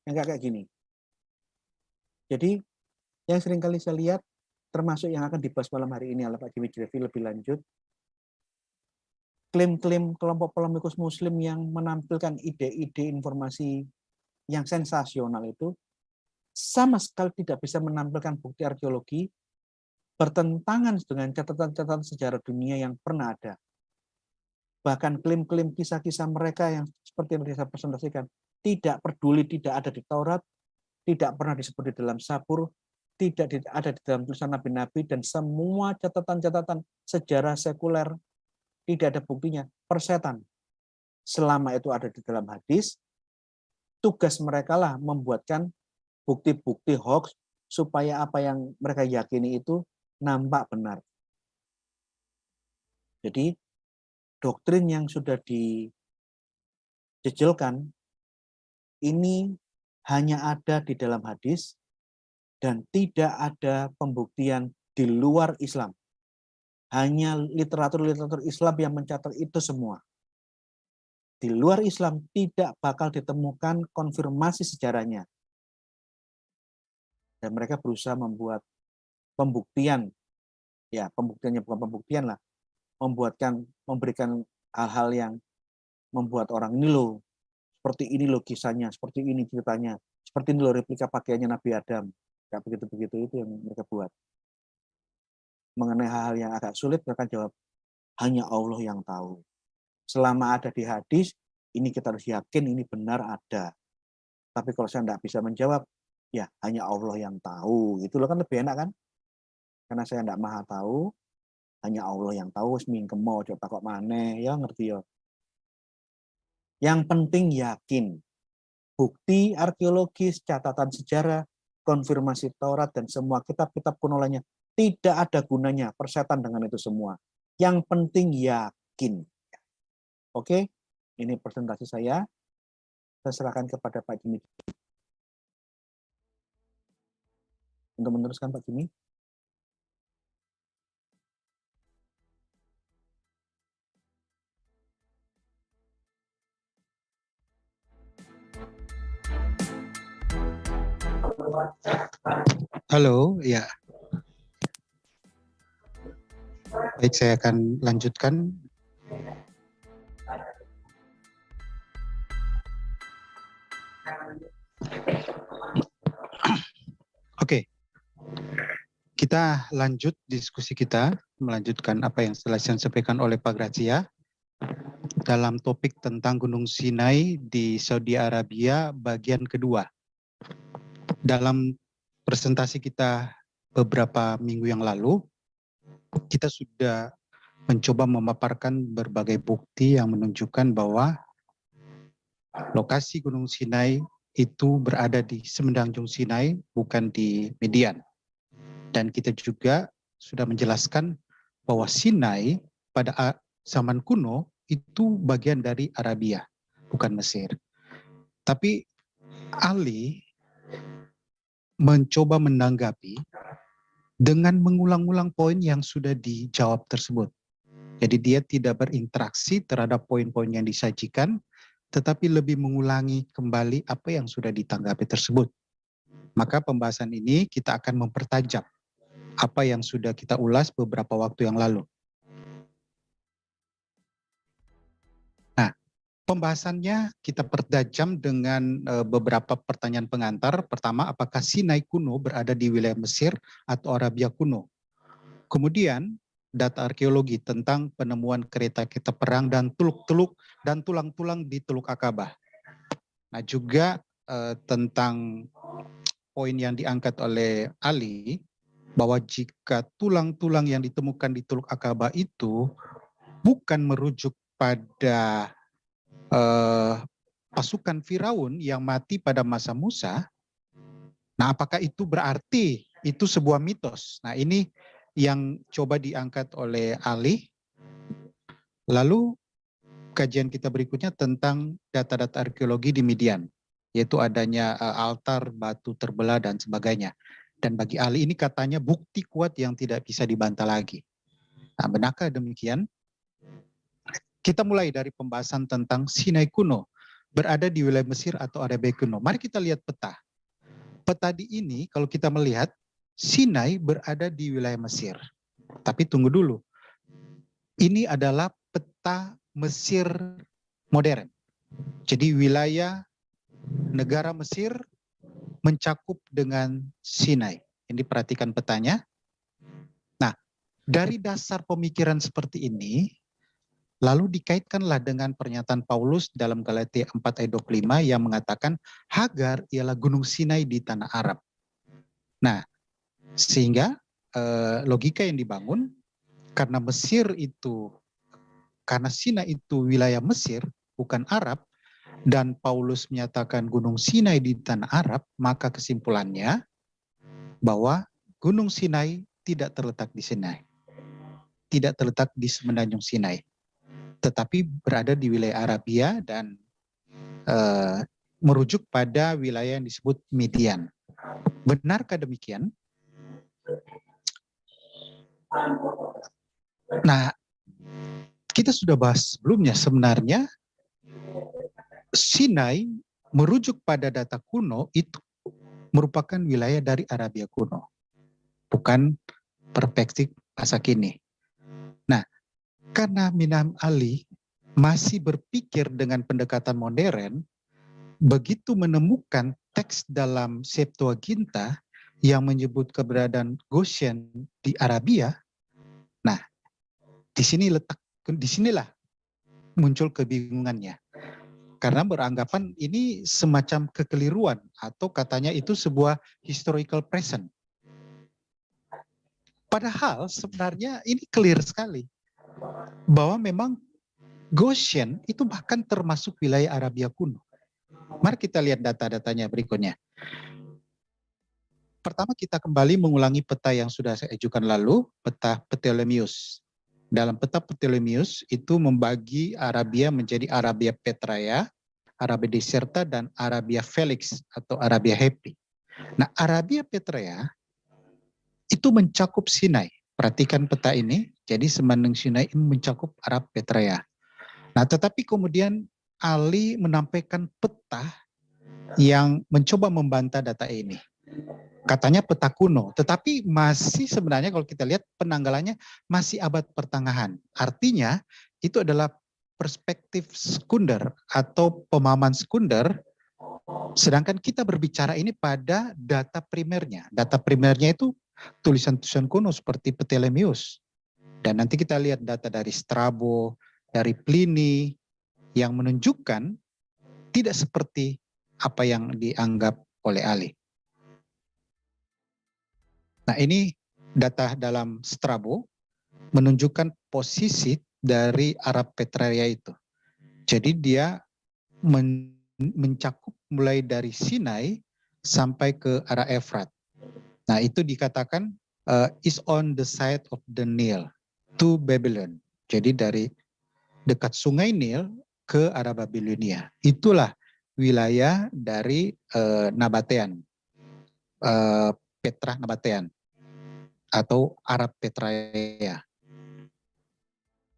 yang kayak gini. Jadi yang sering kali saya lihat, termasuk yang akan dibahas malam hari ini oleh Pak Jimmy Jeffrey lebih lanjut, klaim-klaim kelompok polemikus Muslim yang menampilkan ide-ide informasi yang sensasional itu sama sekali tidak bisa menampilkan bukti arkeologi, bertentangan dengan catatan-catatan sejarah dunia yang pernah ada. Bahkan klaim-klaim kisah-kisah mereka yang seperti yang saya presentasikan, tidak peduli, tidak ada di Taurat, tidak pernah disebut di dalam Zabur, tidak ada di dalam tulisan nabi-nabi, dan semua catatan-catatan sejarah sekuler tidak ada buktinya, persetan. Selama itu ada di dalam hadis, tugas mereka lah membuatkan bukti-bukti hoax supaya apa yang mereka yakini itu nampak benar. Jadi doktrin yang sudah dijejelkan ini hanya ada di dalam hadis dan tidak ada pembuktian di luar Islam. Hanya literatur-literatur Islam yang mencatat itu semua. Di luar Islam tidak bakal ditemukan konfirmasi sejarahnya. Dan mereka berusaha membuat pembuktian, ya pembuktiannya bukan pembuktian lah, memberikan hal-hal yang membuat orang ini loh, seperti ini loh kisahnya, seperti ini ceritanya, seperti ini loh replika pakaiannya Nabi Adam. Kayak begitu-begitu itu yang mereka buat. Mengenai hal-hal yang agak sulit, mereka jawab, hanya Allah yang tahu. Selama ada di hadis, ini kita harus yakin ini benar ada. Tapi kalau saya tidak bisa menjawab, ya hanya Allah yang tahu. Itu loh kan lebih enak kan? Karena saya tidak maha tahu, hanya Allah yang tahu, semingkem mau coba kok mana, ya ngerti ya. Yang penting yakin. Bukti arkeologis, catatan sejarah, konfirmasi Taurat, dan semua kitab-kitab kuno lainnya tidak ada gunanya persetan dengan itu semua. Yang penting yakin. Oke, ini presentasi saya. Saya serahkan kepada Pak Jimmy. Untuk meneruskan Pak Jimmy. Halo, ya. Baik, saya akan lanjutkan. Oke. Kita lanjut diskusi kita, melanjutkan apa yang telah disampaikan oleh Pak Grazia dalam topik tentang Gunung Sinai di Saudi Arabia bagian kedua. Dalam presentasi kita beberapa minggu yang lalu, kita sudah mencoba memaparkan berbagai bukti yang menunjukkan bahwa lokasi Gunung Sinai itu berada di Semenanjung Sinai, bukan di Median. Dan kita juga sudah menjelaskan bahwa Sinai pada zaman kuno itu bagian dari Arabia, bukan Mesir. Tapi Ali mencoba menanggapi dengan mengulang-ulang poin yang sudah dijawab tersebut. Jadi dia tidak berinteraksi terhadap poin-poin yang disajikan, tetapi lebih mengulangi kembali apa yang sudah ditanggapi tersebut. Maka pembahasan ini kita akan mempertajam apa yang sudah kita ulas beberapa waktu yang lalu. Nah, pembahasannya kita pertajam dengan beberapa pertanyaan pengantar. Pertama, apakah Sinai kuno berada di wilayah Mesir atau Arabia kuno? Kemudian, data arkeologi tentang penemuan kereta-kereta perang dan teluk-teluk dan tulang-tulang di Teluk Akabah. Nah, juga tentang poin yang diangkat oleh Ali, bahwa jika tulang-tulang yang ditemukan di Teluk Akabah itu bukan merujuk pada pasukan Firaun yang mati pada masa Musa. Nah, apakah itu berarti itu sebuah mitos? Nah, ini yang coba diangkat oleh Ali. Lalu kajian kita berikutnya tentang data-data arkeologi di Midian, yaitu adanya altar, batu terbelah, dan sebagainya. Dan bagi Ali ini katanya bukti kuat yang tidak bisa dibantah lagi. Nah, benarkah demikian? Kita mulai dari pembahasan tentang Sinai kuno, berada di wilayah Mesir atau Arabia kuno. Mari kita lihat peta. Peta di ini kalau kita melihat, Sinai berada di wilayah Mesir. Tapi tunggu dulu. Ini adalah peta Mesir modern. Jadi wilayah negara Mesir mencakup dengan Sinai. Ini perhatikan petanya. Nah, dari dasar pemikiran seperti ini, lalu dikaitkanlah dengan pernyataan Paulus dalam Galatia 4 ayat 25 yang mengatakan Hagar ialah gunung Sinai di tanah Arab. Nah, sehingga logika yang dibangun karena Sinai itu wilayah Mesir, bukan Arab, dan Paulus menyatakan gunung Sinai di tanah Arab, maka kesimpulannya bahwa gunung Sinai tidak terletak di Sinai. Tidak terletak di semenanjung Sinai, tetapi berada di wilayah Arabia dan merujuk pada wilayah yang disebut Midian. Benarkah demikian? Nah, kita sudah bahas sebelumnya, sebenarnya Sinai merujuk pada data kuno itu merupakan wilayah dari Arabia kuno, bukan perspektif masa kini. Nah, karena Minam Ali masih berpikir dengan pendekatan modern, begitu menemukan teks dalam Septuaginta yang menyebut keberadaan Goshen di Arabia, nah, disinilah muncul kebingungannya. Karena beranggapan ini semacam kekeliruan atau katanya itu sebuah historical present. Padahal sebenarnya ini clear sekali bahwa memang Goshen itu bahkan termasuk wilayah Arabia kuno. Mari kita lihat data-datanya berikutnya. Pertama kita kembali mengulangi peta yang sudah saya ajukan lalu, peta Ptolemeus. Dalam peta Ptolemeus itu membagi Arabia menjadi Arabia Petraea, Arabia Deserta, dan Arabia Felix atau Arabia Happy. Nah, Arabia Petraea itu mencakup Sinai. Perhatikan peta ini, jadi semenanjung Sinai ini mencakup Arab Petraea. Nah, tetapi kemudian Ali menampilkan peta yang mencoba membantah data ini. Katanya peta kuno, tetapi masih sebenarnya kalau kita lihat penanggalannya masih abad pertengahan. Artinya itu adalah perspektif sekunder atau pemahaman sekunder, sedangkan kita berbicara ini pada data primernya. Data primernya itu tulisan-tulisan kuno seperti Ptolemeus. Dan nanti kita lihat data dari Strabo, dari Pliny, yang menunjukkan tidak seperti apa yang dianggap oleh Ali. Nah, ini data dalam Strabo menunjukkan posisi dari Arab Petraea itu. Jadi dia mencakup mulai dari Sinai sampai ke arah Efrat. Nah, itu dikatakan is on the side of the Nile to Babylon. Jadi dari dekat sungai Nil ke arah Babilonia. Itulah wilayah dari Nabatean, Petra Nabatean atau Arab Petraea.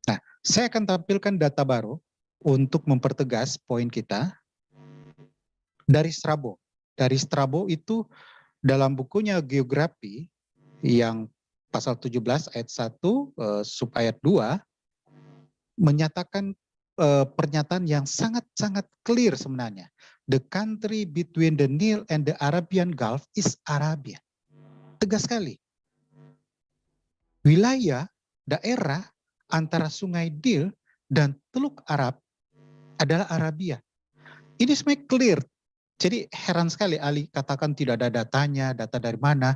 Nah, saya akan tampilkan data baru untuk mempertegas poin kita dari Strabo. Dari Strabo itu dalam bukunya Geografi yang pasal 17 ayat 1 sub ayat 2 menyatakan pernyataan yang sangat-sangat clear sebenarnya. The country between the Nile and the Arabian Gulf is Arabia. Tegas sekali. Wilayah, daerah antara sungai Nil dan Teluk Arab adalah Arabia. Ini sebenarnya clear. Jadi heran sekali Ali katakan tidak ada datanya, data dari mana.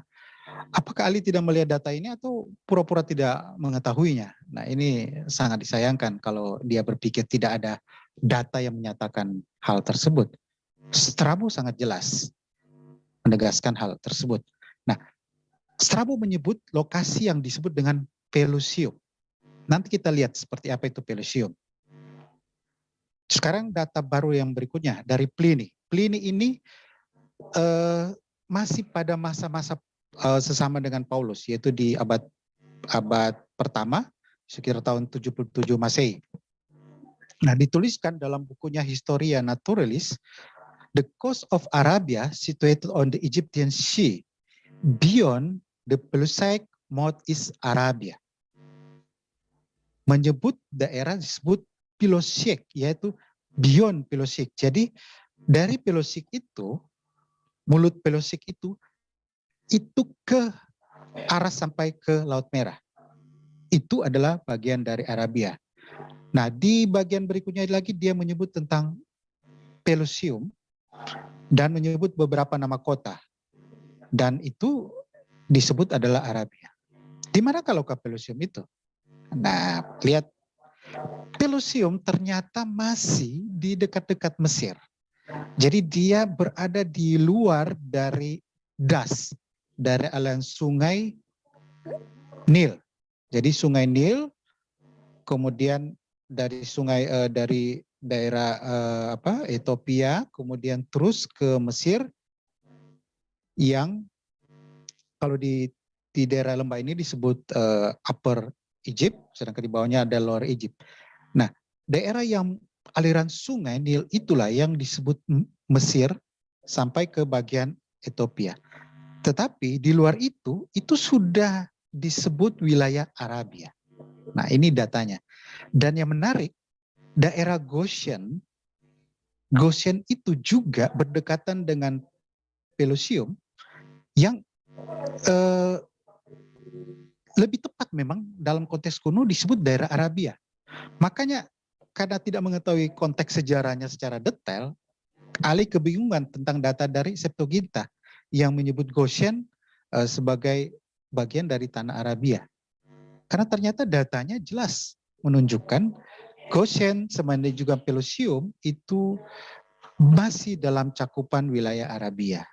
Apakah Ali tidak melihat data ini atau pura-pura tidak mengetahuinya? Nah, ini sangat disayangkan kalau dia berpikir tidak ada data yang menyatakan hal tersebut. Strabo sangat jelas menegaskan hal tersebut. Nah, Strabo menyebut lokasi yang disebut dengan Pelusium. Nanti kita lihat seperti apa itu Pelusium. Sekarang data baru yang berikutnya dari Pliny. Pliny ini masih pada masa-masa sesama dengan Paulus, yaitu di abad pertama, sekitar tahun 77 Masehi. Nah, dituliskan dalam bukunya Historia Naturalis, the coast of Arabia situated on the Egyptian Sea, beyond the Pelusic mouth is Arabia. Menyebut daerah disebut Pelusic, yaitu beyond Pelusic. Jadi dari Pelusic itu, mulut Pelusic itu ke arah sampai ke Laut Merah. Itu adalah bagian dari Arabia. Nah, di bagian berikutnya lagi dia menyebut tentang Pelusium dan menyebut beberapa nama kota. Dan itu disebut adalah Arabia. Di mana kalau ke Pelusium itu? Nah, lihat. Pelusium ternyata masih di dekat-dekat Mesir. Jadi dia berada di luar dari das, dari aliran sungai Nil. Jadi sungai Nil, kemudian dari dari daerah Ethiopia, kemudian terus ke Mesir, yang kalau di daerah lembah ini disebut Upper Egypt, sedangkan di bawahnya ada Lower Egypt. Nah, daerah yang aliran sungai Nil itulah yang disebut Mesir sampai ke bagian Ethiopia. Tetapi di luar itu sudah disebut wilayah Arabia. Nah, ini datanya. Dan yang menarik, daerah Goshen itu juga berdekatan dengan Pelusium yang lebih tepat memang dalam konteks kuno disebut daerah Arabia. Makanya karena tidak mengetahui konteks sejarahnya secara detail, Ali kebingungan tentang data dari Septuaginta yang menyebut Goshen sebagai bagian dari tanah Arabia. Karena ternyata datanya jelas menunjukkan Goshen sama juga Pelusium itu masih dalam cakupan wilayah Arabia.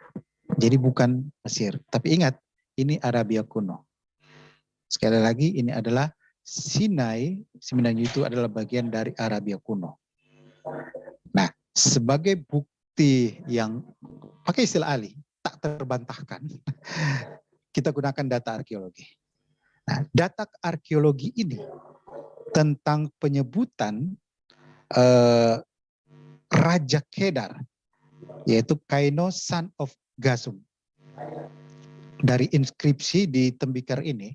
Jadi bukan Mesir. Tapi ingat, ini Arabia kuno. Sekali lagi, ini adalah Sinai itu adalah bagian dari Arabia kuno. Nah, sebagai bukti yang pakai istilah Ali, tak terbantahkan, kita gunakan data arkeologi. Nah, data arkeologi ini tentang penyebutan Raja Kedar, yaitu Kaino son of Gasum. Dari inskripsi di tembikar ini,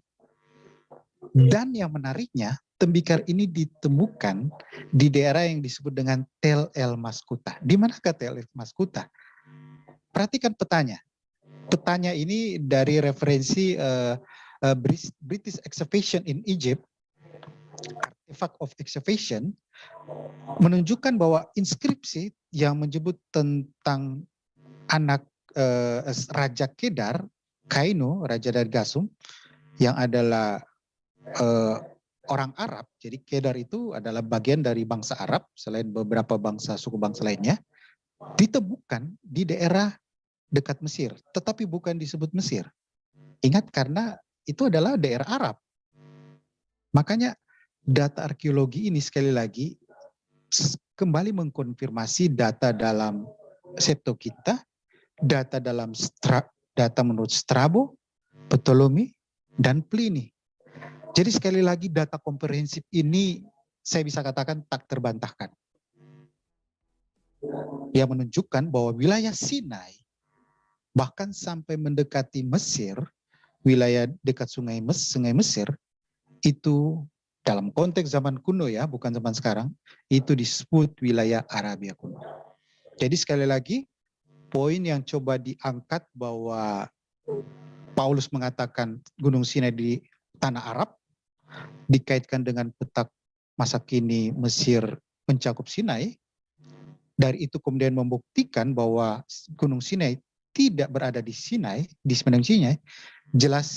dan yang menariknya, tembikar ini ditemukan di daerah yang disebut dengan Tel El Maskuta. Di manakah Tel El Maskuta? Perhatikan petanya. Petanya ini dari referensi British Excavation in Egypt, Artifact of Excavation, menunjukkan bahwa inskripsi yang menyebut tentang anak Raja Kedar, Kaino, Raja dari Gasum, yang adalah orang Arab. Jadi Kedar itu adalah bagian dari bangsa Arab selain beberapa suku bangsa lainnya, ditemukan di daerah dekat Mesir, tetapi bukan disebut Mesir. Ingat, karena itu adalah daerah Arab. Makanya data arkeologi ini sekali lagi kembali mengkonfirmasi data dalam Septuaginta, data dalam data menurut Strabo, Ptolemy, dan Pliny. Jadi sekali lagi data komprehensif ini saya bisa katakan tak terbantahkan. Yang menunjukkan bahwa wilayah Sinai bahkan sampai mendekati Mesir, wilayah dekat sungai Mesir, itu dalam konteks zaman kuno ya, bukan zaman sekarang, itu disebut wilayah Arabia kuno. Jadi sekali lagi, poin yang coba diangkat bahwa Paulus mengatakan Gunung Sinai di tanah Arab, dikaitkan dengan petak masa kini Mesir mencakup Sinai, dari itu kemudian membuktikan bahwa Gunung Sinai tidak berada di Sinai, di semenanjung Sinai, jelas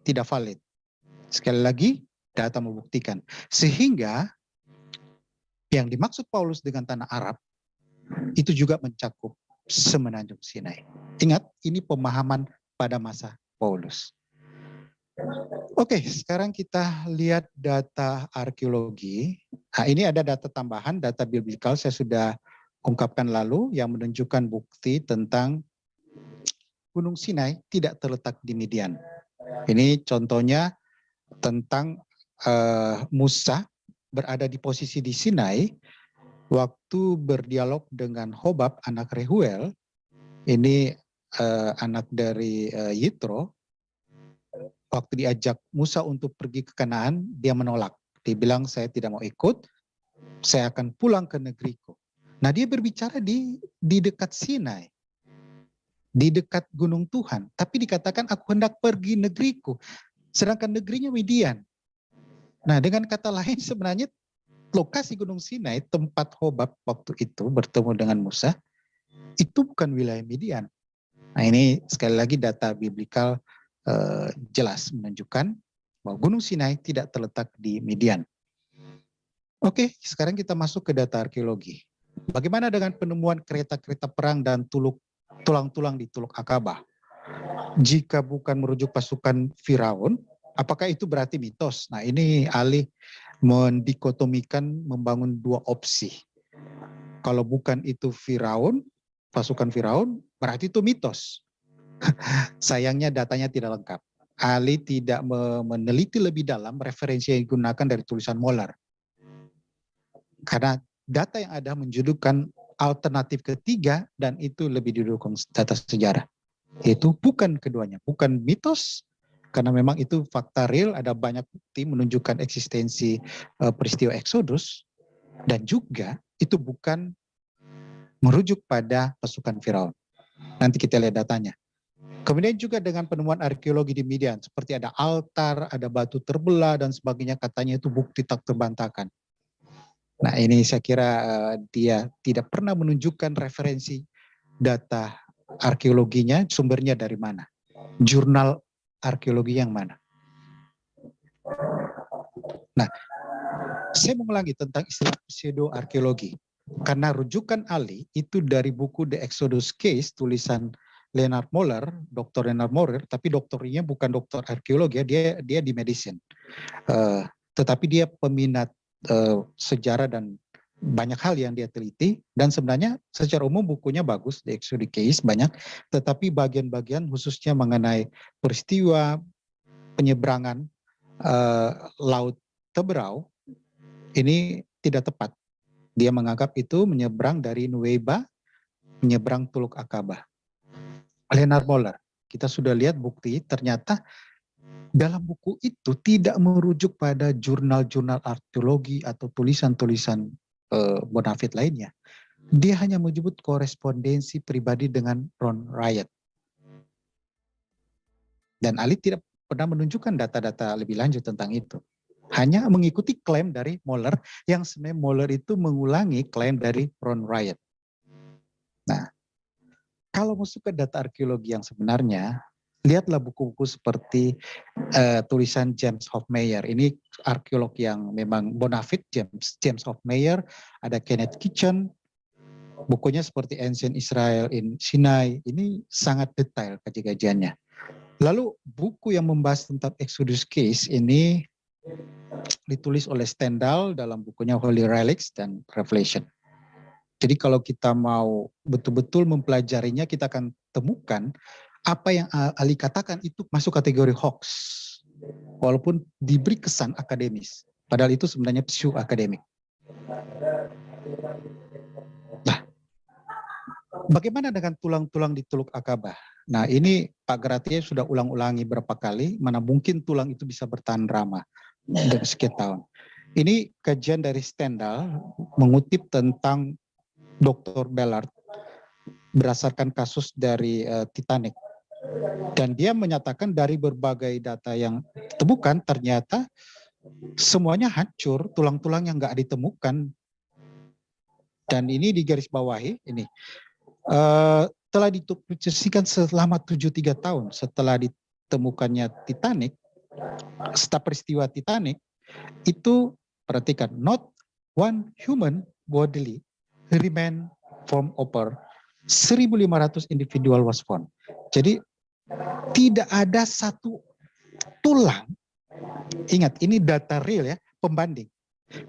tidak valid. Sekali lagi, data membuktikan. Sehingga Yang dimaksud Paulus dengan tanah Arab itu juga mencakup semenanjung Sinai. Ingat, ini pemahaman pada masa Paulus. Oke, sekarang kita lihat data arkeologi. Nah, ini ada data tambahan, data biblical saya sudah ungkapkan lalu yang menunjukkan bukti tentang Gunung Sinai tidak terletak di Midian. Ini contohnya tentang Musa berada di posisi di Sinai waktu berdialog dengan Hobab, anak Rehuel. Ini anak dari Yitro. Waktu diajak Musa untuk pergi ke Kanaan, dia menolak. Dia bilang, saya tidak mau ikut, saya akan pulang ke negeriku. Nah, dia berbicara di dekat Sinai, di dekat gunung Tuhan. Tapi dikatakan, aku hendak pergi negeriku. Sedangkan negerinya Midian. Nah, dengan kata lain sebenarnya lokasi gunung Sinai, tempat Hobab waktu itu bertemu dengan Musa, itu bukan wilayah Midian. Nah, ini sekali lagi data biblical jelas menunjukkan bahwa Gunung Sinai tidak terletak di Midian. Oke, sekarang kita masuk ke data arkeologi. Bagaimana dengan penemuan kereta-kereta perang dan tulang-tulang di Teluk Akabah? Jika bukan merujuk pasukan Firaun, apakah itu berarti mitos? Nah, ini ahli mendikotomikan, membangun dua opsi. Kalau bukan itu Firaun, pasukan Firaun, berarti itu mitos. Sayangnya datanya tidak lengkap. Ali tidak meneliti lebih dalam referensi yang digunakan dari tulisan Moller. Karena data yang ada menjudulkan alternatif ketiga dan itu lebih didukung data sejarah. Itu bukan keduanya, bukan mitos, karena memang itu fakta real, ada banyak bukti menunjukkan eksistensi peristiwa Exodus, dan juga itu bukan merujuk pada pasukan Firaun. Nanti kita lihat datanya. Kemudian juga dengan penemuan arkeologi di Midian, seperti ada altar, ada batu terbelah, dan sebagainya, katanya itu bukti tak terbantahkan. Nah, ini saya kira dia tidak pernah menunjukkan referensi data arkeologinya, sumbernya dari mana. Jurnal arkeologi yang mana. Nah, saya mengulangi tentang istilah pseudo-arkeologi. Karena rujukan Ali itu dari buku The Exodus Case, tulisan Leonard Moller, Dr. Leonard Moller, tapi doktornya bukan dokter arkeologi, dia di medicine. Tetapi dia peminat sejarah dan banyak hal yang dia teliti, dan sebenarnya secara umum bukunya bagus, The Exodus Case banyak, tetapi bagian-bagian khususnya mengenai peristiwa penyeberangan Laut Teberau, ini tidak tepat. Dia menganggap itu menyeberang dari Nuweiba, menyeberang Teluk Akabah. Leonard Moller, kita sudah lihat bukti, ternyata dalam buku itu tidak merujuk pada jurnal-jurnal arkeologi atau tulisan-tulisan Bonafide lainnya. Dia hanya menyebut korespondensi pribadi dengan Ron Wright. Dan Ali tidak pernah menunjukkan data-data lebih lanjut tentang itu. Hanya mengikuti klaim dari Moller, yang sebenarnya Moller itu mengulangi klaim dari Ron Wright. Nah, kalau masuk ke data arkeologi yang sebenarnya, lihatlah buku-buku seperti tulisan James Hofmeyr. Ini arkeolog yang memang bonafide, James Hofmeyr, ada Kenneth Kitchen, bukunya seperti Ancient Israel in Sinai, ini sangat detail kajian-kajiannya. Lalu buku yang membahas tentang Exodus Case ini ditulis oleh Stendhal dalam bukunya Holy Relics dan Revelation. Jadi kalau kita mau betul-betul mempelajarinya, kita akan temukan apa yang Ali katakan itu masuk kategori hoax. Walaupun diberi kesan akademis. Padahal itu sebenarnya pseudo-akademik. Nah, bagaimana dengan tulang-tulang di Teluk Akabah? Nah, ini Pak Gratia sudah ulang-ulangi berapa kali, mana mungkin tulang itu bisa bertahan lama dari sekian tahun. Ini kajian dari Stendhal mengutip tentang Dr. Ballard berdasarkan kasus dari Titanic. Dan dia menyatakan dari berbagai data yang ditemukan, ternyata semuanya hancur, tulang-tulang yang nggak ditemukan. Dan ini di garis bawahi, ini telah dipublikasikan selama 73 tahun setelah ditemukannya Titanic, setelah peristiwa Titanic, itu perhatikan, not one human bodily remain from over 1.500 individual was found. Jadi tidak ada satu tulang. Ingat, ini data real ya, pembanding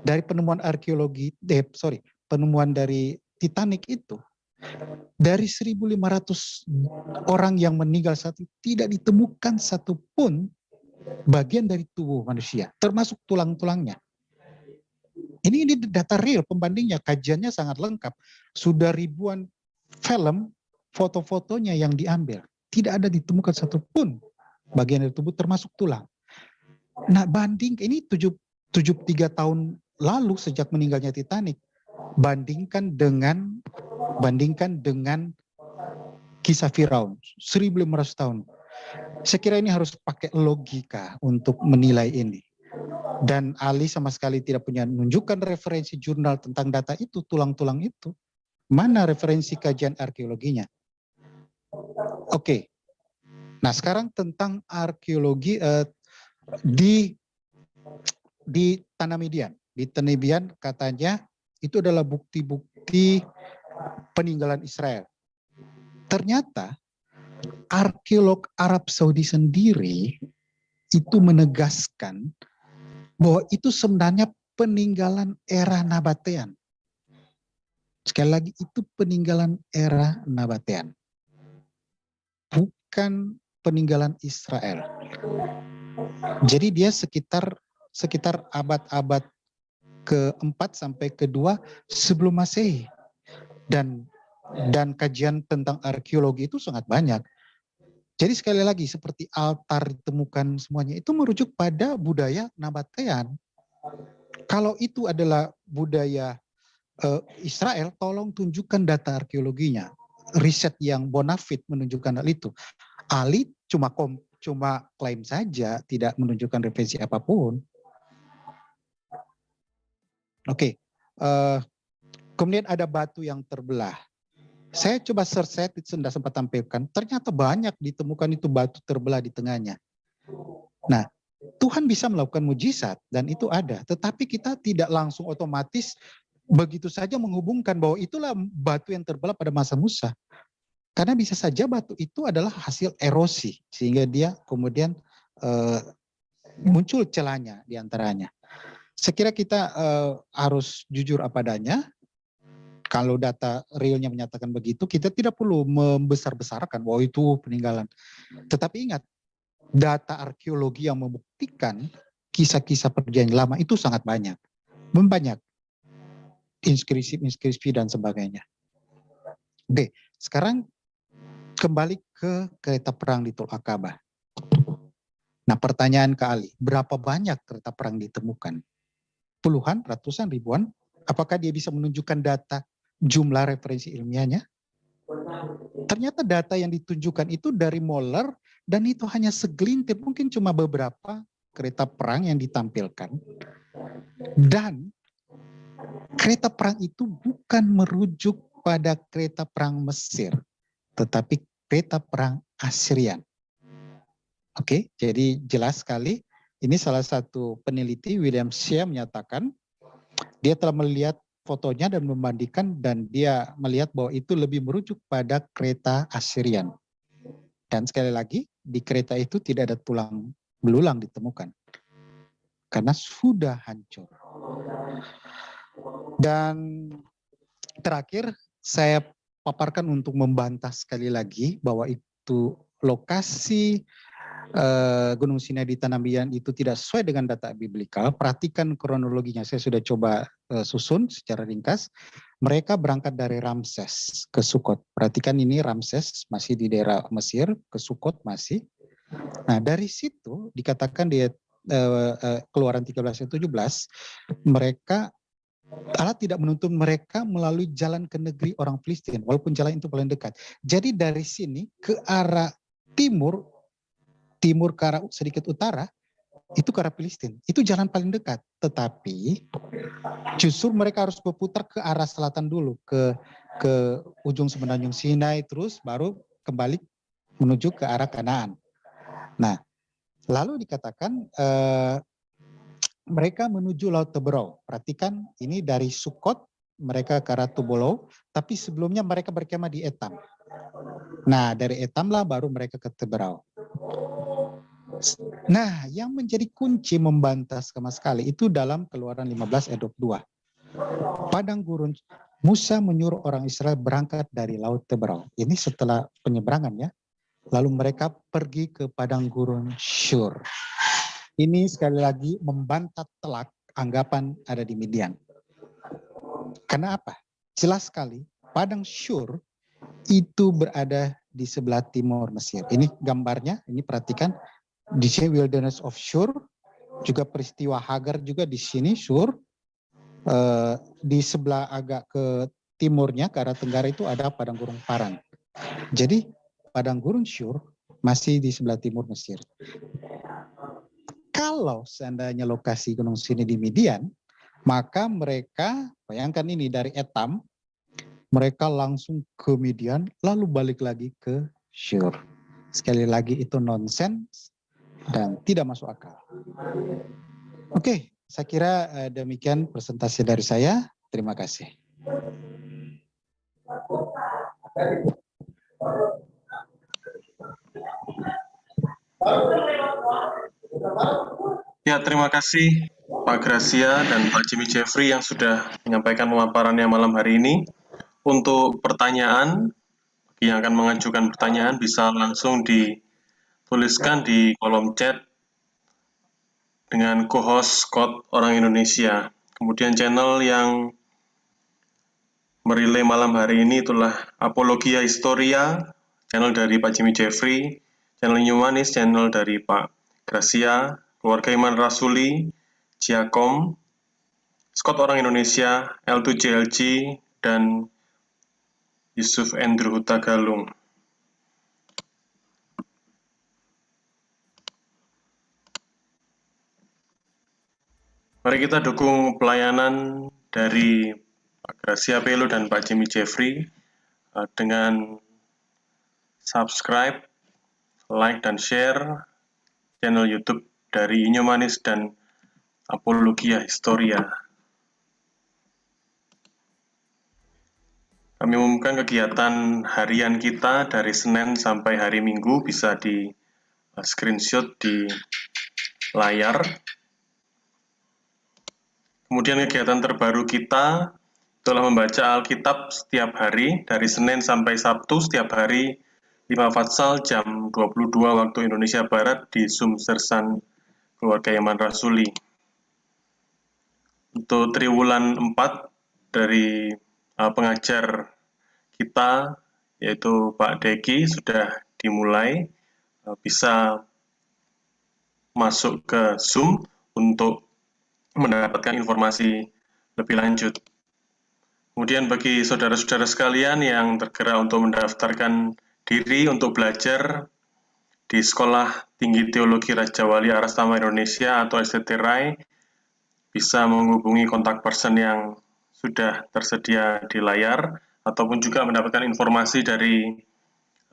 dari penemuan arkeologi, penemuan dari Titanic itu. Dari 1.500 orang yang meninggal saat itu tidak ditemukan satupun bagian dari tubuh manusia, termasuk tulang-tulangnya. Ini data real, pembandingnya, kajiannya sangat lengkap. Sudah ribuan film, foto-fotonya yang diambil. Tidak ada ditemukan satupun bagian dari tubuh termasuk tulang. Nah, banding ini 73 tahun lalu sejak meninggalnya Titanic. Bandingkan dengan kisah Firaun 1.500 tahun. Saya kira ini harus pakai logika untuk menilai ini. Dan Ali sama sekali tidak punya menunjukkan referensi jurnal tentang data itu, tulang-tulang itu. Mana referensi kajian arkeologinya? Oke. Nah, sekarang tentang arkeologi di Tanah Midian. Di Tanah Midian katanya itu adalah bukti-bukti peninggalan Israel. Ternyata arkeolog Arab Saudi sendiri itu menegaskan bahwa itu sebenarnya peninggalan era Nabatean. Sekali lagi, itu peninggalan era Nabatean. Bukan peninggalan Israel. Jadi dia sekitar abad-abad ke-4 sampai ke-2 sebelum Masehi. Dan kajian tentang arkeologi itu sangat banyak. Jadi sekali lagi, seperti altar ditemukan semuanya, itu merujuk pada budaya Nabatean. Kalau itu adalah budaya Israel, tolong tunjukkan data arkeologinya. Riset yang bonafide menunjukkan hal itu. Ali cuma klaim saja, tidak menunjukkan referensi apapun. Oke. Kemudian ada batu yang terbelah. Saya coba search, saya tidak sempat tampilkan. Ternyata banyak ditemukan itu batu terbelah di tengahnya. Nah, Tuhan bisa melakukan mujizat dan itu ada. Tetapi kita tidak langsung otomatis begitu saja menghubungkan bahwa itulah batu yang terbelah pada masa Musa. Karena bisa saja batu itu adalah hasil erosi. Sehingga dia kemudian muncul celahnya di antaranya. Saya kira kita harus jujur apa adanya. Kalau data realnya menyatakan begitu, kita tidak perlu membesar-besarkan bahwa itu peninggalan. Tetapi ingat, data arkeologi yang membuktikan kisah-kisah perjanjian lama itu sangat banyak. Banyak. Inskripsi dan sebagainya. Oke, sekarang kembali ke kereta perang di Tul Aqabah. Nah, pertanyaan ke Ali, berapa banyak kereta perang ditemukan? Puluhan, ratusan, ribuan? Apakah dia bisa menunjukkan data jumlah referensi ilmiahnya? Ternyata data yang ditunjukkan itu dari Moller dan itu hanya segelintir, mungkin cuma beberapa kereta perang yang ditampilkan. Dan kereta perang itu bukan merujuk pada kereta perang Mesir, tetapi kereta perang Assyrian. Oke, jadi jelas sekali. Ini salah satu peneliti, William Shea, menyatakan dia telah melihat fotonya dan membandingkan dan dia melihat bahwa itu lebih merujuk pada kereta Assyrian. Dan sekali lagi, di kereta itu tidak ada tulang belulang ditemukan. Karena sudah hancur. Dan terakhir, saya paparkan untuk membantah sekali lagi bahwa itu lokasi Gunung Sinai di Tanah Midian itu tidak sesuai dengan data biblikal. Perhatikan kronologinya, saya sudah coba susun secara ringkas. Mereka berangkat dari Ramses ke Sukot. Perhatikan ini Ramses masih di daerah Mesir, ke Sukot masih. Nah, dari situ dikatakan di Keluaran 13:17, mereka Allah tidak menuntun mereka melalui jalan ke negeri orang Filistin, walaupun jalan itu paling dekat. Jadi dari sini ke arah timur ke arah sedikit utara, itu ke arah Filistin. Itu jalan paling dekat. Tetapi justru mereka harus berputar ke arah selatan dulu, ke ujung semenanjung Sinai, terus baru kembali menuju ke arah Kanaan. Nah, lalu dikatakan mereka menuju Laut Teberau. Perhatikan, ini dari Sukot, mereka ke arah Tubolo, tapi sebelumnya mereka berkemah di Etam. Nah, dari Etam lah baru mereka ke Teberau. Nah, yang menjadi kunci membantah sama sekali itu dalam Keluaran 15 ayat 22. Padang gurun, Musa menyuruh orang Israel berangkat dari Laut Teberau. Ini setelah penyeberangan ya. Lalu mereka pergi ke padang gurun Shur. Ini sekali lagi membantah telak anggapan ada di Midian. Karena apa? Jelas sekali, padang Shur itu berada di sebelah timur Mesir. Ini gambarnya, ini perhatikan. Di sini wilderness of Shur, juga peristiwa Hagar juga di sini Shur. Di sebelah agak ke timurnya, ke arah tenggara itu ada padang gurun Paran. Jadi padang gurun Shur masih di sebelah timur Mesir. Kalau seandainya lokasi Gunung Sinai di Midian, maka mereka, bayangkan ini dari Etam, mereka langsung ke Midian, lalu balik lagi ke Shur. Sekali lagi itu nonsens dan tidak masuk akal. Oke, saya kira demikian presentasi dari saya. Terima kasih. Ya, terima kasih Pak Gracia dan Pak Jimmy Jeffrey yang sudah menyampaikan pemaparannya malam hari ini. Untuk pertanyaan, bagi yang akan mengajukan pertanyaan bisa langsung dituliskan di kolom chat dengan co-host Scott Orang Indonesia. Kemudian channel yang merilai malam hari ini itulah Apologia Historia, channel dari Pak Jimmy Jeffrey, channel Humanis, channel dari Pak Gracia, Keluarga Iman Rasuli, Giakom, Scott Orang Indonesia, L2JLG, dan Yusuf Andrew Huta Galung. Mari kita dukung pelayanan dari Pak Gracia Pelo dan Pak Jimmy Jeffrey dengan subscribe, like, dan share channel YouTube dari Inyomanis dan Apologia Historia. Kami umumkan kegiatan harian kita dari Senin sampai hari Minggu bisa di screenshot di layar. Kemudian kegiatan terbaru kita itulah membaca Alkitab setiap hari dari Senin sampai Sabtu setiap hari 5 Fatsal jam 22 waktu Indonesia Barat di Zoom Sersan Keluarga Iman Rasuli. Untuk triwulan 4 dari pengajar kita yaitu Pak Deki sudah dimulai, bisa masuk ke Zoom untuk mendapatkan informasi lebih lanjut. Kemudian bagi saudara-saudara sekalian yang tergerak untuk mendaftarkan diri untuk belajar di Sekolah Tinggi Teologi Raja Wali Arastama Indonesia atau STT-RAI, bisa menghubungi kontak person yang sudah tersedia di layar, ataupun juga mendapatkan informasi dari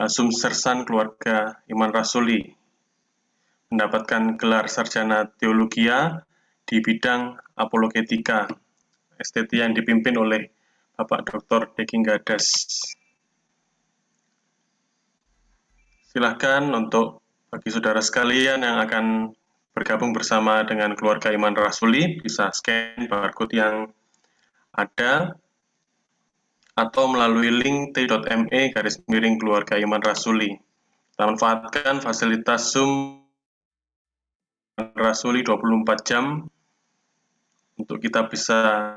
Zoom Sersan Keluarga Iman Rasuli, mendapatkan gelar Sarjana Teologia di bidang apologetika, STT yang dipimpin oleh Bapak Dr. Deki Gadas. Silahkan untuk bagi saudara sekalian yang akan bergabung bersama dengan Keluarga Iman Rasuli, bisa scan barcode yang ada, atau melalui link t.me/Keluarga Iman Rasuli. Kita manfaatkan fasilitas Zoom Rasuli 24 jam untuk kita bisa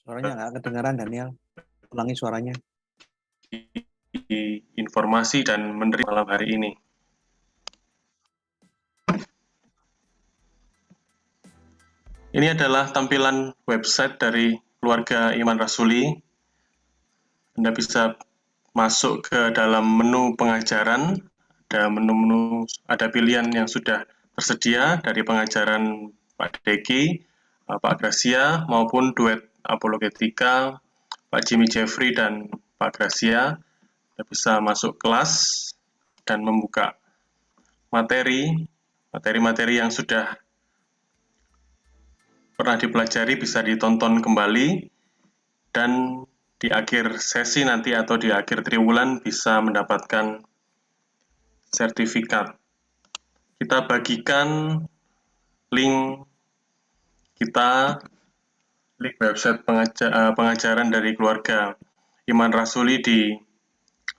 Suaranya nggak kedengaran, Daniel. Ulangi suaranya. informasi dan menerima malam hari ini. Ini adalah tampilan website dari Keluarga Iman Rasuli. Anda bisa masuk ke dalam menu pengajaran, ada pilihan yang sudah tersedia dari pengajaran Pak Deki, Pak Gracia, maupun duet apologetika, Pak Jimmy Jeffrey dan Pak Gracia bisa masuk kelas dan membuka materi yang sudah pernah dipelajari bisa ditonton kembali, dan di akhir sesi nanti atau di akhir triwulan bisa mendapatkan sertifikat. Kita bagikan link kita, link website pengajaran dari keluarga Iman Rasuli di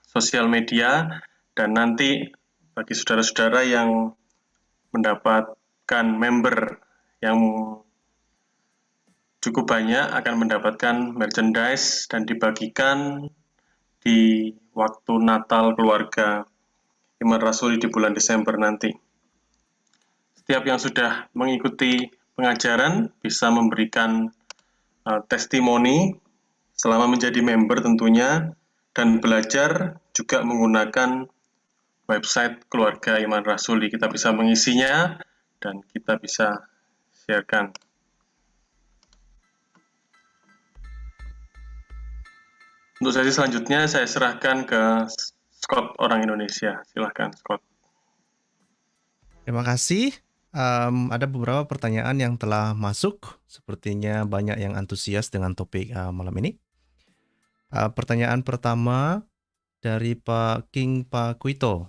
sosial media, dan nanti bagi saudara-saudara yang mendapatkan member yang cukup banyak akan mendapatkan merchandise dan dibagikan di waktu Natal keluarga Iman Rasuli di bulan Desember nanti. Setiap yang sudah mengikuti pengajaran bisa memberikan testimoni selama menjadi member tentunya, dan belajar juga menggunakan website keluarga Iman Rasuli. Kita bisa mengisinya dan kita bisa sharekan. Untuk sesi selanjutnya saya serahkan ke Scott orang Indonesia. Silahkan Scott. Terima kasih. Ada beberapa pertanyaan yang telah masuk. Sepertinya banyak yang antusias dengan topik malam ini. Pertanyaan pertama dari Pak King Pak Kuito.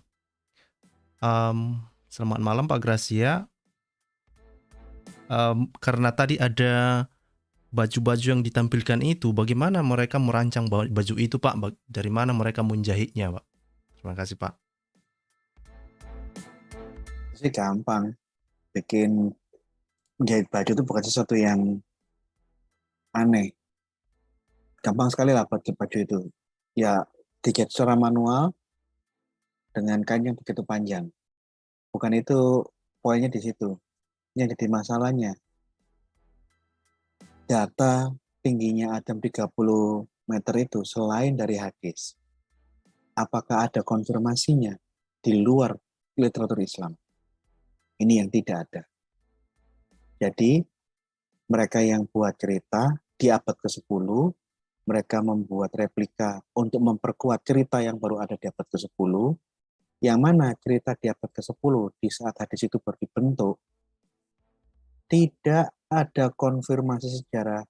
Selamat malam Pak Gracia. Karena tadi ada baju-baju yang ditampilkan itu, bagaimana mereka merancang baju itu Pak? Dari mana mereka menjahitnya Pak? Terima kasih Pak. Sih gampang. Bikin menjahit baju itu bukan sesuatu yang aneh. Gampang sekali lah buat baju itu. Ya, dijahit secara manual dengan kain yang begitu panjang. Bukan itu poinnya di situ. Yang jadi masalahnya, data tingginya Adam 30 meter itu selain dari hadis, apakah ada konfirmasinya di luar literatur Islam? Ini yang tidak ada. Jadi, mereka yang buat cerita di abad ke-10, mereka membuat replika untuk memperkuat cerita yang baru ada di abad ke-10, yang mana cerita di abad ke-10 di saat hadis itu baru dibentuk, tidak ada konfirmasi sejarah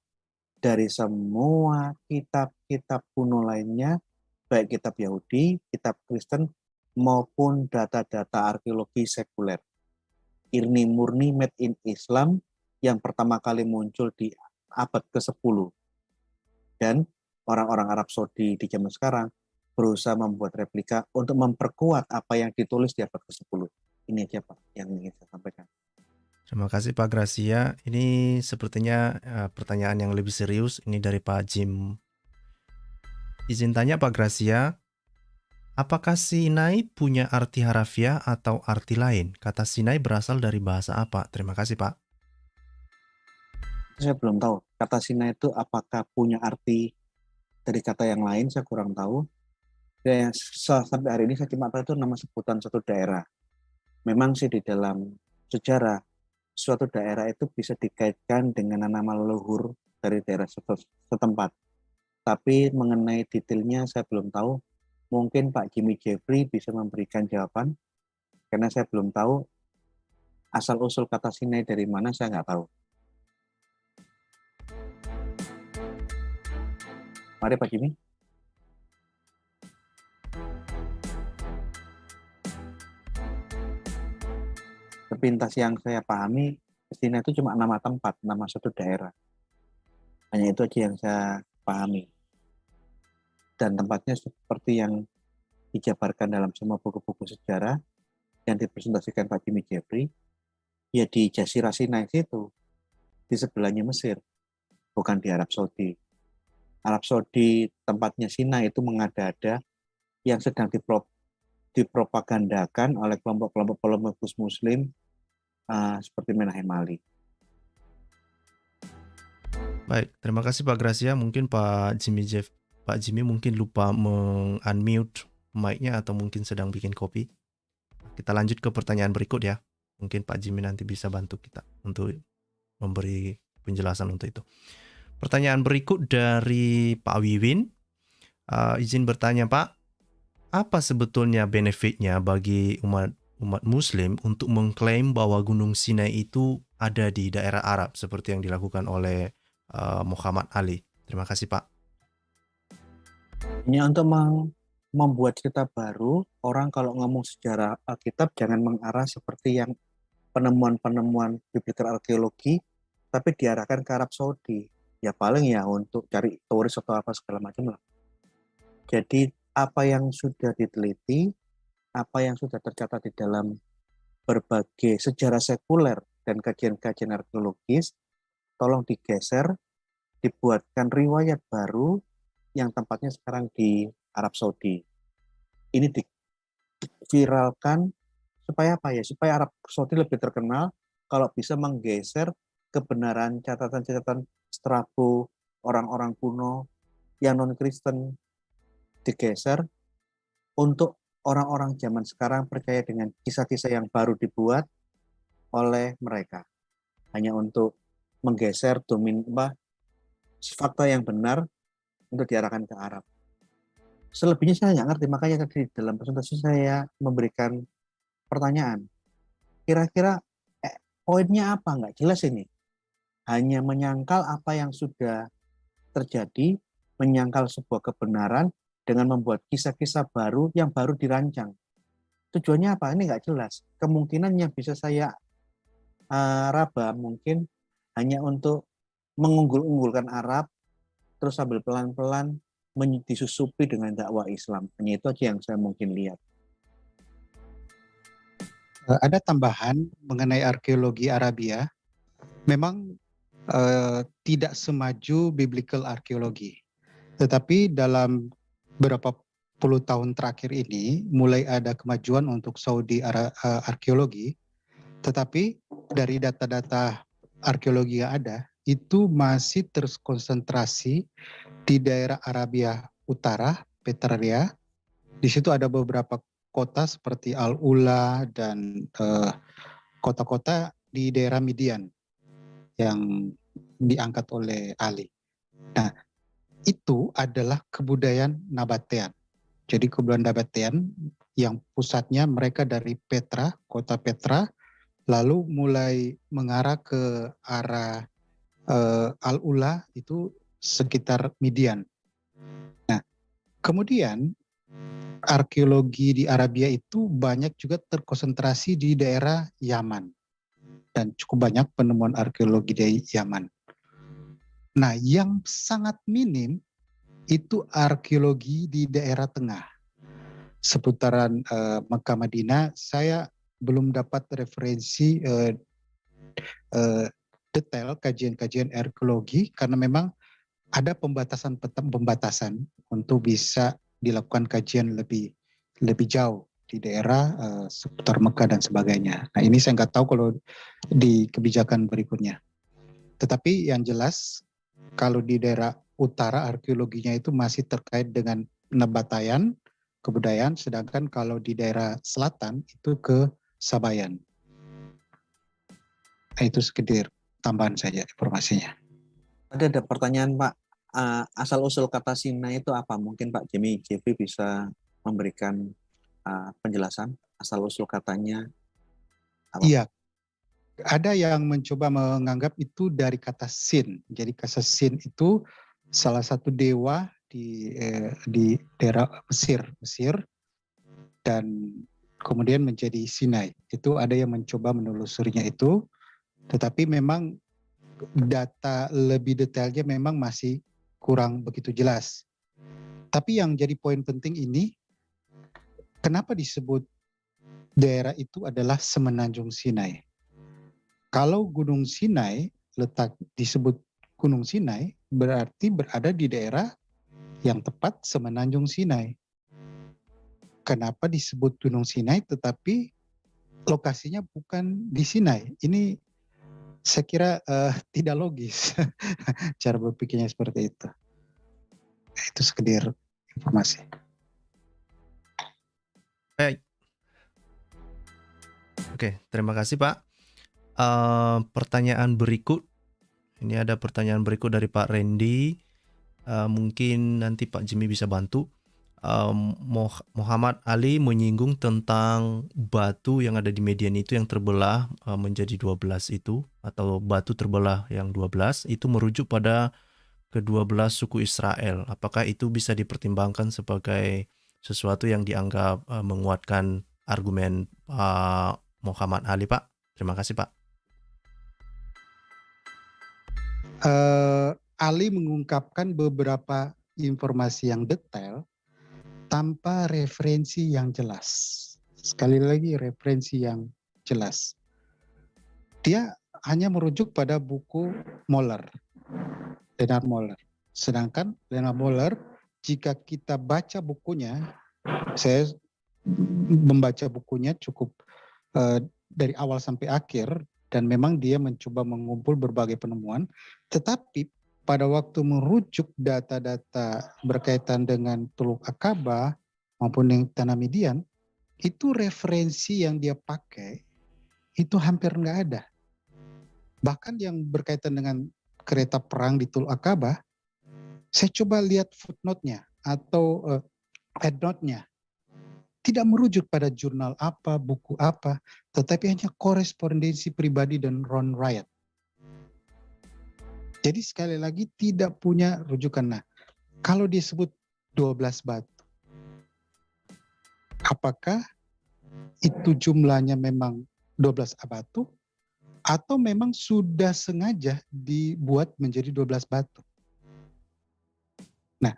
dari semua kitab-kitab kuno lainnya, baik kitab Yahudi, kitab Kristen, maupun data-data arkeologi sekuler. Ini murni made in Islam yang pertama kali muncul di abad ke-10. Dan orang-orang Arab Saudi di zaman sekarang berusaha membuat replika untuk memperkuat apa yang ditulis di abad ke-10. Ini aja Pak yang ingin saya sampaikan. Terima kasih Pak Gracia. Ini sepertinya pertanyaan yang lebih serius. Ini dari Pak Jim. Izin tanya Pak Gracia, apakah Sinai punya arti harafiah atau arti lain? Kata Sinai berasal dari bahasa apa? Terima kasih Pak. Saya belum tahu. Kata Sinai itu apakah punya arti dari kata yang lain, saya kurang tahu. Dan sampai hari ini saya cuma tahu itu nama sebutan suatu daerah. Memang sih di dalam sejarah, suatu daerah itu bisa dikaitkan dengan nama leluhur dari daerah setempat. Tapi mengenai detailnya saya belum tahu. Mungkin Pak Jimmy Jeffrey bisa memberikan jawaban, karena saya belum tahu asal-usul kata Sinai dari mana, saya nggak tahu. Mari Pak Jimmy. Sepintas yang saya pahami, Sinai itu cuma nama tempat, nama suatu daerah. Hanya itu aja yang saya pahami. Dan tempatnya seperti yang dijabarkan dalam semua buku-buku sejarah yang dipresentasikan Pak Jimmy Jeffrey, ya di Jazirah Sinai itu, di sebelahnya Mesir, bukan di Arab Saudi. Arab Saudi tempatnya Sinai itu mengada-ada yang sedang dipropagandakan oleh kelompok-kelompok pelemus Muslim seperti Menahem Ali. Baik, terima kasih Pak Gracia. Mungkin Pak Jimmy mungkin lupa unmute mic-nya atau mungkin sedang bikin kopi. Kita lanjut ke pertanyaan berikut ya. Mungkin Pak Jimmy nanti bisa bantu kita untuk memberi penjelasan untuk itu. Pertanyaan berikut dari Pak Wiwin. Izin bertanya Pak, apa sebetulnya benefitnya bagi umat Muslim untuk mengklaim bahwa Gunung Sinai itu ada di daerah Arab seperti yang dilakukan oleh Muhammad Ali? Terima kasih Pak. Ini untuk membuat cerita baru, orang kalau ngomong sejarah Alkitab jangan mengarah seperti yang penemuan-penemuan biblical arkeologi, tapi diarahkan ke Arab Saudi. Ya paling ya untuk cari turis atau apa segala macam lah. Jadi apa yang sudah diteliti, apa yang sudah tercatat di dalam berbagai sejarah sekuler dan kajian-kajian arkeologis, tolong digeser, dibuatkan riwayat baru yang tempatnya sekarang di Arab Saudi. Ini diviralkan supaya apa ya? Supaya Arab Saudi lebih terkenal kalau bisa menggeser kebenaran catatan-catatan Strabo orang-orang kuno yang non-Kristen, digeser untuk orang-orang zaman sekarang percaya dengan kisah-kisah yang baru dibuat oleh mereka. Hanya untuk menggeser fakta yang benar untuk diarahkan ke Arab. Selebihnya saya nggak ngerti, makanya tadi dalam presentasi saya memberikan pertanyaan. Kira-kira poinnya apa? Nggak jelas ini. Hanya menyangkal apa yang sudah terjadi, menyangkal sebuah kebenaran dengan membuat kisah-kisah baru yang baru dirancang. Tujuannya apa? Ini nggak jelas. Kemungkinan yang bisa saya raba mungkin hanya untuk mengunggul-unggulkan Arab, terus sambil pelan-pelan disusupi dengan dakwah Islam. Hanya itu aja yang saya mungkin lihat. Ada tambahan mengenai arkeologi Arabia. Memang tidak semaju biblical arkeologi. Tetapi dalam beberapa puluh tahun terakhir ini mulai ada kemajuan untuk Saudi arkeologi. Tetapi dari data-data arkeologi yang ada, itu masih terkonsentrasi di daerah Arabia Utara, Petraria. Di situ ada beberapa kota seperti Al-Ula dan kota-kota di daerah Midian yang diangkat oleh Ali. Nah, itu adalah kebudayaan Nabatean. Jadi kebudayaan Nabatean yang pusatnya mereka dari Petra, kota Petra, lalu mulai mengarah ke arah Al-Ula itu sekitar Midian. Nah, kemudian arkeologi di Arabia itu banyak juga terkonsentrasi di daerah Yaman. Dan cukup banyak penemuan arkeologi di Yaman. Nah, yang sangat minim itu arkeologi di daerah tengah. Seputaran Mekah Madinah, saya belum dapat referensi detail kajian-kajian arkeologi karena memang ada pembatasan untuk bisa dilakukan kajian lebih jauh di daerah seputar Mekah dan sebagainya. Nah, ini saya nggak tahu kalau di kebijakan berikutnya. Tetapi yang jelas kalau di daerah utara arkeologinya itu masih terkait dengan Nabatayan, kebudayaan, sedangkan kalau di daerah selatan itu ke Sabayan. Nah, itu sekedar tambahan saja informasinya. Ada pertanyaan Pak, asal-usul kata Sinai itu apa? Mungkin Pak Jeffrey bisa memberikan penjelasan asal-usul katanya apa? Iya, ada yang mencoba menganggap itu dari kata Sin. Jadi kata Sin itu salah satu dewa di daerah Mesir dan kemudian menjadi Sinai. Itu ada yang mencoba menelusurinya itu, tetapi memang data lebih detailnya memang masih kurang begitu jelas. Tapi yang jadi poin penting ini, kenapa disebut daerah itu adalah Semenanjung Sinai? Kalau Gunung Sinai disebut Gunung Sinai, berarti berada di daerah yang tepat Semenanjung Sinai. Kenapa disebut Gunung Sinai tetapi lokasinya bukan di Sinai? Ini saya kira tidak logis cara berpikirnya seperti itu. Itu sekedar informasi. Baik. Oke, terima kasih Pak. Pertanyaan berikut Ini ada pertanyaan berikut dari Pak Randy. Mungkin nanti Pak Jimmy bisa bantu. Muhammad Ali menyinggung tentang batu yang ada di Median itu yang terbelah menjadi 12 itu, atau batu terbelah yang 12 itu merujuk pada ke-12 suku Israel. Apakah itu bisa dipertimbangkan sebagai sesuatu yang dianggap menguatkan argumen Muhammad Ali, Pak? Terima kasih, Pak. Ali mengungkapkan beberapa informasi yang detail tanpa referensi yang jelas. Sekali lagi, referensi yang jelas. Dia hanya merujuk pada buku Moller, Leonard Moller. Sedangkan Leonard Moller, jika kita baca bukunya, saya membaca bukunya cukup dari awal sampai akhir, dan memang dia mencoba mengumpul berbagai penemuan, tetapi pada waktu merujuk data-data berkaitan dengan Teluk Akaba maupun yang Tanah Median, itu referensi yang dia pakai itu hampir nggak ada. Bahkan yang berkaitan dengan kereta perang di Teluk Akaba, saya coba lihat footnote-nya atau headnote-nya. Tidak merujuk pada jurnal apa, buku apa, tetapi hanya korespondensi pribadi dan Ron Wright. Jadi sekali lagi tidak punya rujukan. Nah, kalau disebut 12 batu, apakah itu jumlahnya memang 12 batu atau memang sudah sengaja dibuat menjadi 12 batu? Nah,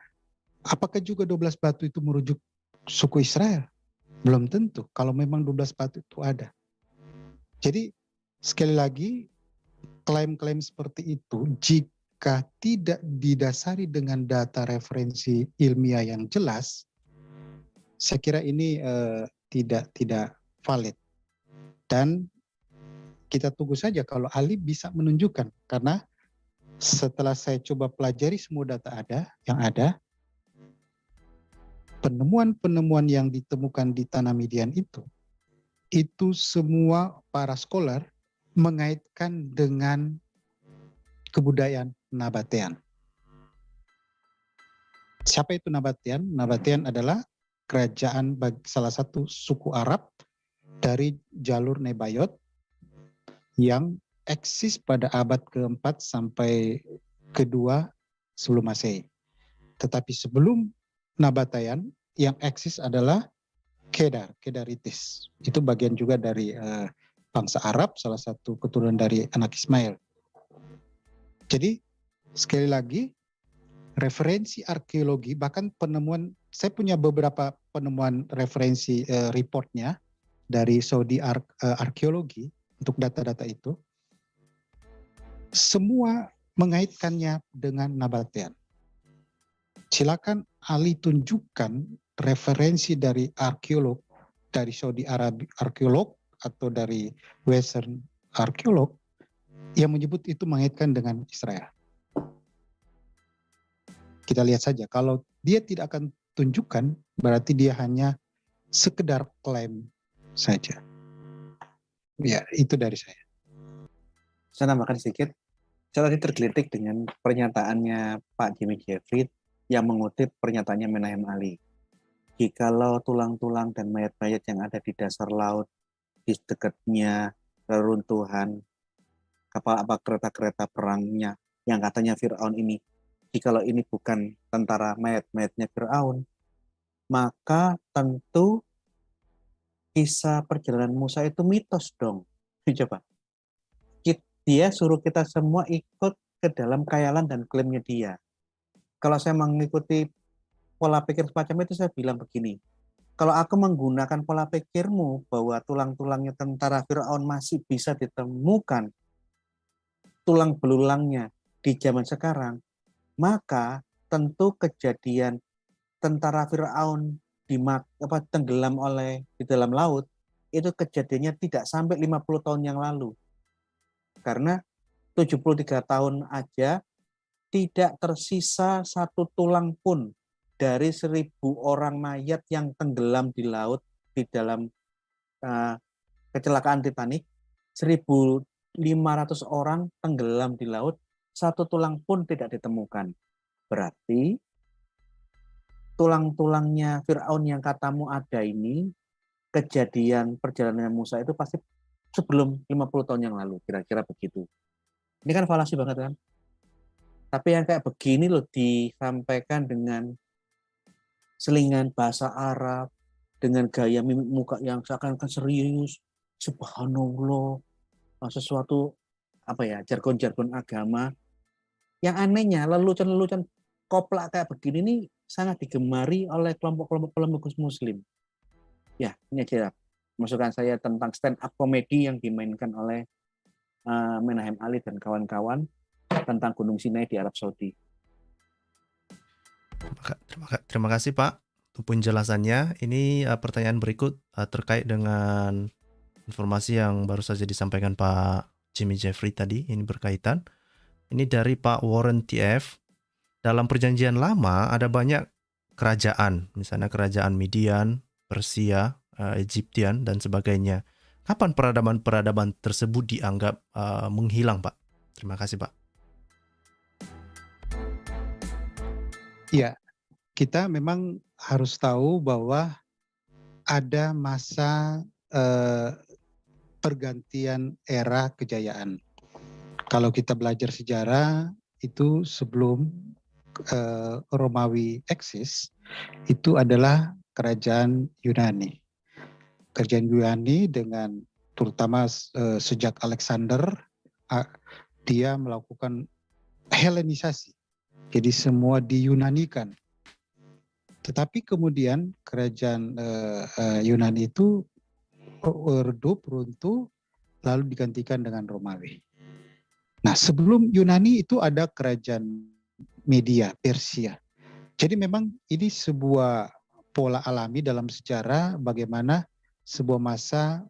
apakah juga 12 batu itu merujuk suku Israel? Belum tentu kalau memang 12 batu itu ada. Jadi sekali lagi, klaim-klaim seperti itu jika tidak didasari dengan data referensi ilmiah yang jelas, saya kira ini tidak valid. Dan kita tunggu saja kalau Ali bisa menunjukkan, karena setelah saya coba pelajari semua data yang ada, penemuan-penemuan yang ditemukan di Tanah Median itu semua para scholar mengaitkan dengan kebudayaan Nabatean. Siapa itu Nabatean? Nabatean adalah kerajaan salah satu suku Arab dari jalur Nebayot yang eksis pada abad ke-4 sampai ke-2 sebelum Masehi. Tetapi sebelum Nabatean yang eksis adalah Kedarites. Itu bagian juga dari bangsa Arab, salah satu keturunan dari anak Ismail. Jadi sekali lagi, referensi arkeologi, bahkan penemuan, saya punya beberapa penemuan referensi reportnya dari Saudi arkeologi untuk data-data itu, semua mengaitkannya dengan Nabatean. Silakan Ali tunjukkan referensi dari arkeolog, dari Saudi arkeolog atau dari Western arkeolog yang menyebut itu mengaitkan dengan Israel. Kita lihat saja, kalau dia tidak akan tunjukkan, berarti dia hanya sekedar klaim saja. Ya, itu dari saya. Saya nambahkan sedikit. Saya tadi tergelitik dengan pernyataannya Pak Jimmy Jeffrey yang mengutip pernyataannya Menahem Ali. Jikalau tulang-tulang dan mayat-mayat yang ada di dasar laut, di dekatnya reruntuhan kapal apa kereta-kereta perangnya yang katanya Fir'aun ini, jikalau ini bukan tentara mayat-mayatnya Fir'aun, maka tentu kisah perjalanan Musa itu mitos dong. Coba. Dia suruh kita semua ikut ke dalam khayalan dan klaimnya dia. Kalau saya mengikuti pola pikir semacam itu, saya bilang begini, kalau aku menggunakan pola pikirmu bahwa tulang-tulangnya tentara Fir'aun masih bisa ditemukan, tulang belulangnya di zaman sekarang, maka tentu kejadian tentara Fir'aun tenggelam di dalam laut, itu kejadiannya tidak sampai 50 tahun yang lalu. Karena 73 tahun aja tidak tersisa satu tulang pun dari 1.000 orang mayat yang tenggelam di laut di dalam kecelakaan Titanic. 1.500 orang tenggelam di laut satu tulang pun tidak ditemukan. Berarti tulang-tulangnya Fir'aun yang katamu ada ini, kejadian perjalanan Musa itu pasti sebelum 50 tahun yang lalu, kira-kira begitu. Ini kan falasi banget kan? Tapi yang kayak begini loh disampaikan dengan selingan bahasa Arab, dengan gaya mimik muka yang seakan-akan serius, subhanallah, sesuatu apa ya, jargon-jargon agama. Yang anehnya, lelucon-lelucon koplak kayak begini ini sangat digemari oleh kelompok-kelompok polemikus muslim. Ya, ini aja masukan saya tentang stand up komedi yang dimainkan oleh Menahem Ali dan kawan-kawan tentang Gunung Sinai di Arab Saudi. Terima kasih Pak untuk penjelasannya. Ini pertanyaan berikut terkait dengan informasi yang baru saja disampaikan Pak Jimmy Jeffrey tadi. Ini berkaitan. Ini dari Pak Warren TF. Dalam perjanjian lama ada banyak kerajaan, misalnya kerajaan Midian, Persia, Egyptian, dan sebagainya. Kapan peradaban-peradaban tersebut dianggap menghilang, Pak? Terima kasih, Pak. Ya, kita memang harus tahu bahwa ada masa pergantian era kejayaan. Kalau kita belajar sejarah, itu sebelum Romawi eksis, itu adalah kerajaan Yunani. Kerajaan Yunani dengan terutama sejak Alexander, dia melakukan Helenisasi. Jadi semua diyunanikan. Tetapi kemudian kerajaan Yunani itu redup, runtuh, lalu digantikan dengan Romawi. Nah, sebelum Yunani itu ada kerajaan Media, Persia. Jadi memang ini sebuah pola alami dalam sejarah bagaimana sebuah masa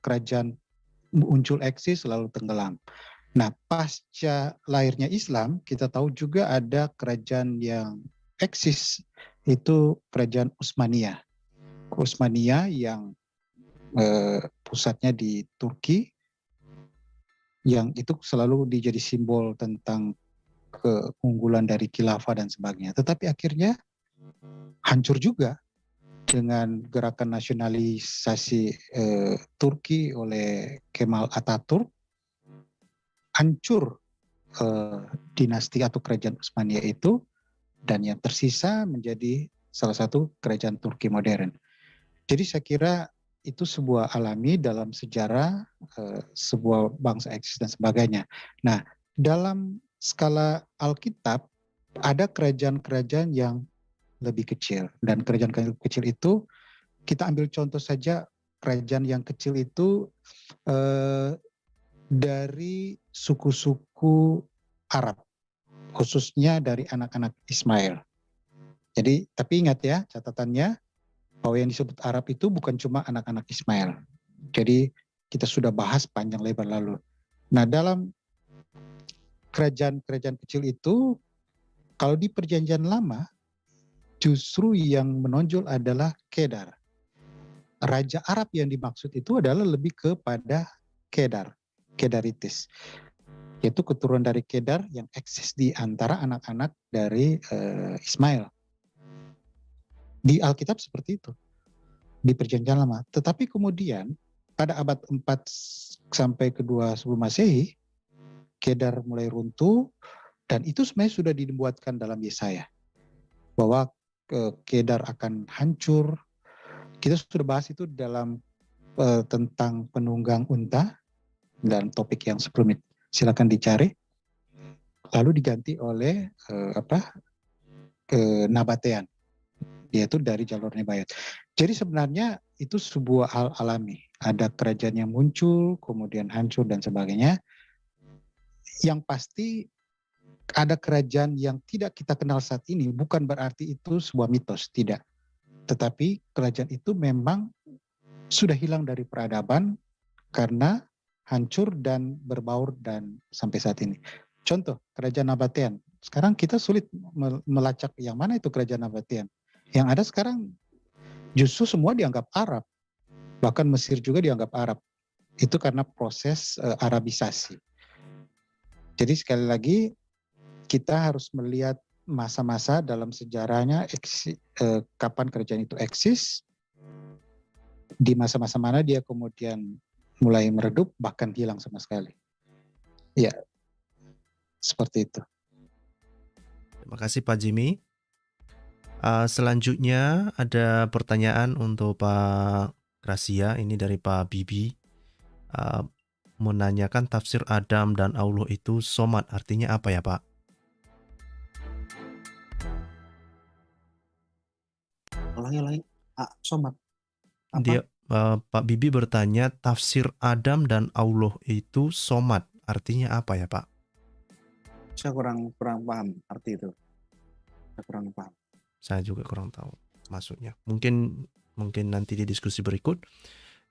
kerajaan muncul eksis lalu tenggelam. Nah, pasca lahirnya Islam, kita tahu juga ada kerajaan yang eksis, itu kerajaan Utsmaniyah. Utsmaniyah yang pusatnya di Turki, yang itu selalu dijadi simbol tentang keunggulan dari khilafah dan sebagainya. Tetapi akhirnya hancur juga dengan gerakan nasionalisasi Turki oleh Kemal Atatürk. Hancur dinasti atau kerajaan Utsmaniyah itu, dan yang tersisa menjadi salah satu kerajaan Turki modern. Jadi saya kira itu sebuah alami dalam sejarah sebuah bangsa eksis dan sebagainya. Nah, dalam skala Alkitab ada kerajaan-kerajaan yang lebih kecil, dan kerajaan kecil itu kita ambil contoh saja, kerajaan yang kecil itu dari suku-suku Arab, khususnya dari anak-anak Ismail. Jadi, tapi ingat ya, catatannya bahwa yang disebut Arab itu bukan cuma anak-anak Ismail. Jadi, kita sudah bahas panjang lebar lalu. Nah, dalam kerajaan-kerajaan kecil itu, kalau di Perjanjian Lama, justru yang menonjol adalah Kedar. Raja Arab yang dimaksud itu adalah lebih kepada Kedar. Kedaritis, yaitu keturunan dari Kedar yang eksis di antara anak-anak dari Ismail. Di Alkitab seperti itu, di Perjanjian Lama. Tetapi kemudian pada abad 4 sampai ke-2 sebelum Masehi, Kedar mulai runtuh, dan itu sebenarnya sudah dibuatkan dalam Yesaya bahwa Kedar akan hancur. Kita sudah bahas itu dalam tentang penunggang unta dan topik yang sebelumnya, silakan dicari. Lalu diganti oleh Nabatean, yaitu dari jalur Nebayot. Jadi sebenarnya itu sebuah hal alami. Ada kerajaan yang muncul, kemudian hancur dan sebagainya. Yang pasti ada kerajaan yang tidak kita kenal saat ini, bukan berarti itu sebuah mitos, tidak. Tetapi kerajaan itu memang sudah hilang dari peradaban karena hancur dan berbaur dan sampai saat ini. Contoh, kerajaan Nabatean. Sekarang kita sulit melacak yang mana itu kerajaan Nabatean. Yang ada sekarang justru semua dianggap Arab. Bahkan Mesir juga dianggap Arab. Itu karena proses Arabisasi. Jadi sekali lagi kita harus melihat masa-masa dalam sejarahnya kapan kerajaan itu eksis, di masa-masa mana dia kemudian mulai meredup bahkan hilang sama sekali. Ya, seperti itu. Terima kasih Pak Jimmy. Selanjutnya ada pertanyaan untuk Pak Gracia, ini dari Pak Bibi. Menanyakan tafsir Adam dan Allah itu somad, artinya apa ya Pak? Ulangi. Somat. Apa? Dia Pak Bibi bertanya tafsir Adam dan Allah itu somad, artinya apa ya Pak? Saya kurang paham arti itu. Saya kurang paham. Saya juga kurang tahu maksudnya. Mungkin nanti di diskusi berikut.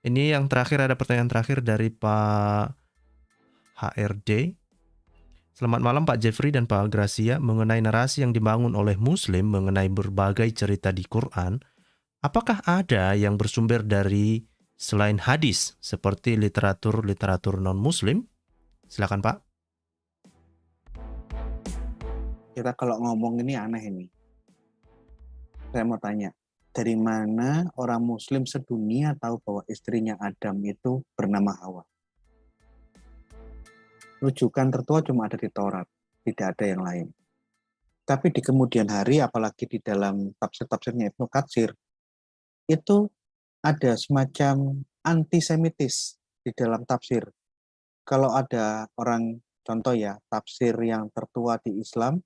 Ini yang terakhir, ada pertanyaan terakhir dari Pak HRD. Selamat malam Pak Jeffrey dan Pak Gracia. Mengenai narasi yang dibangun oleh Muslim mengenai berbagai cerita di Quran, apakah ada yang bersumber dari selain hadis seperti literatur non-Muslim? Silakan Pak. Kita kalau ngomong ini aneh ini. Saya mau tanya, dari mana orang Muslim sedunia tahu bahwa istrinya Adam itu bernama Hawa? Rujukan tertua cuma ada di Taurat, tidak ada yang lain. Tapi di kemudian hari, apalagi di dalam tafsir-tafsirnya Ibnu Katsir, itu ada semacam antisemitis di dalam tafsir. Kalau ada orang, contoh ya, tafsir yang tertua di Islam,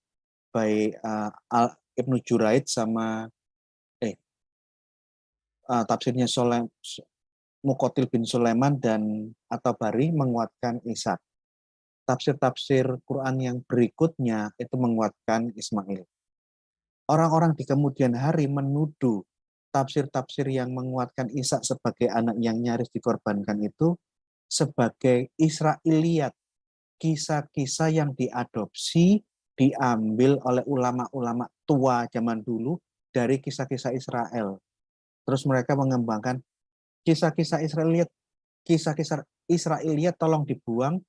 baik Ibnu Juraid sama tafsirnya Muqatil bin Sulaiman dan At-Tabari menguatkan Ishaq. Tafsir-tafsir Quran yang berikutnya itu menguatkan Ismail. Orang-orang di kemudian hari menuduh tafsir-tafsir yang menguatkan Ishak sebagai anak yang nyaris dikorbankan itu sebagai Israiliyat, kisah-kisah yang diadopsi, diambil oleh ulama-ulama tua zaman dulu dari kisah-kisah Israel. Terus mereka mengembangkan kisah-kisah Israiliyat tolong dibuang,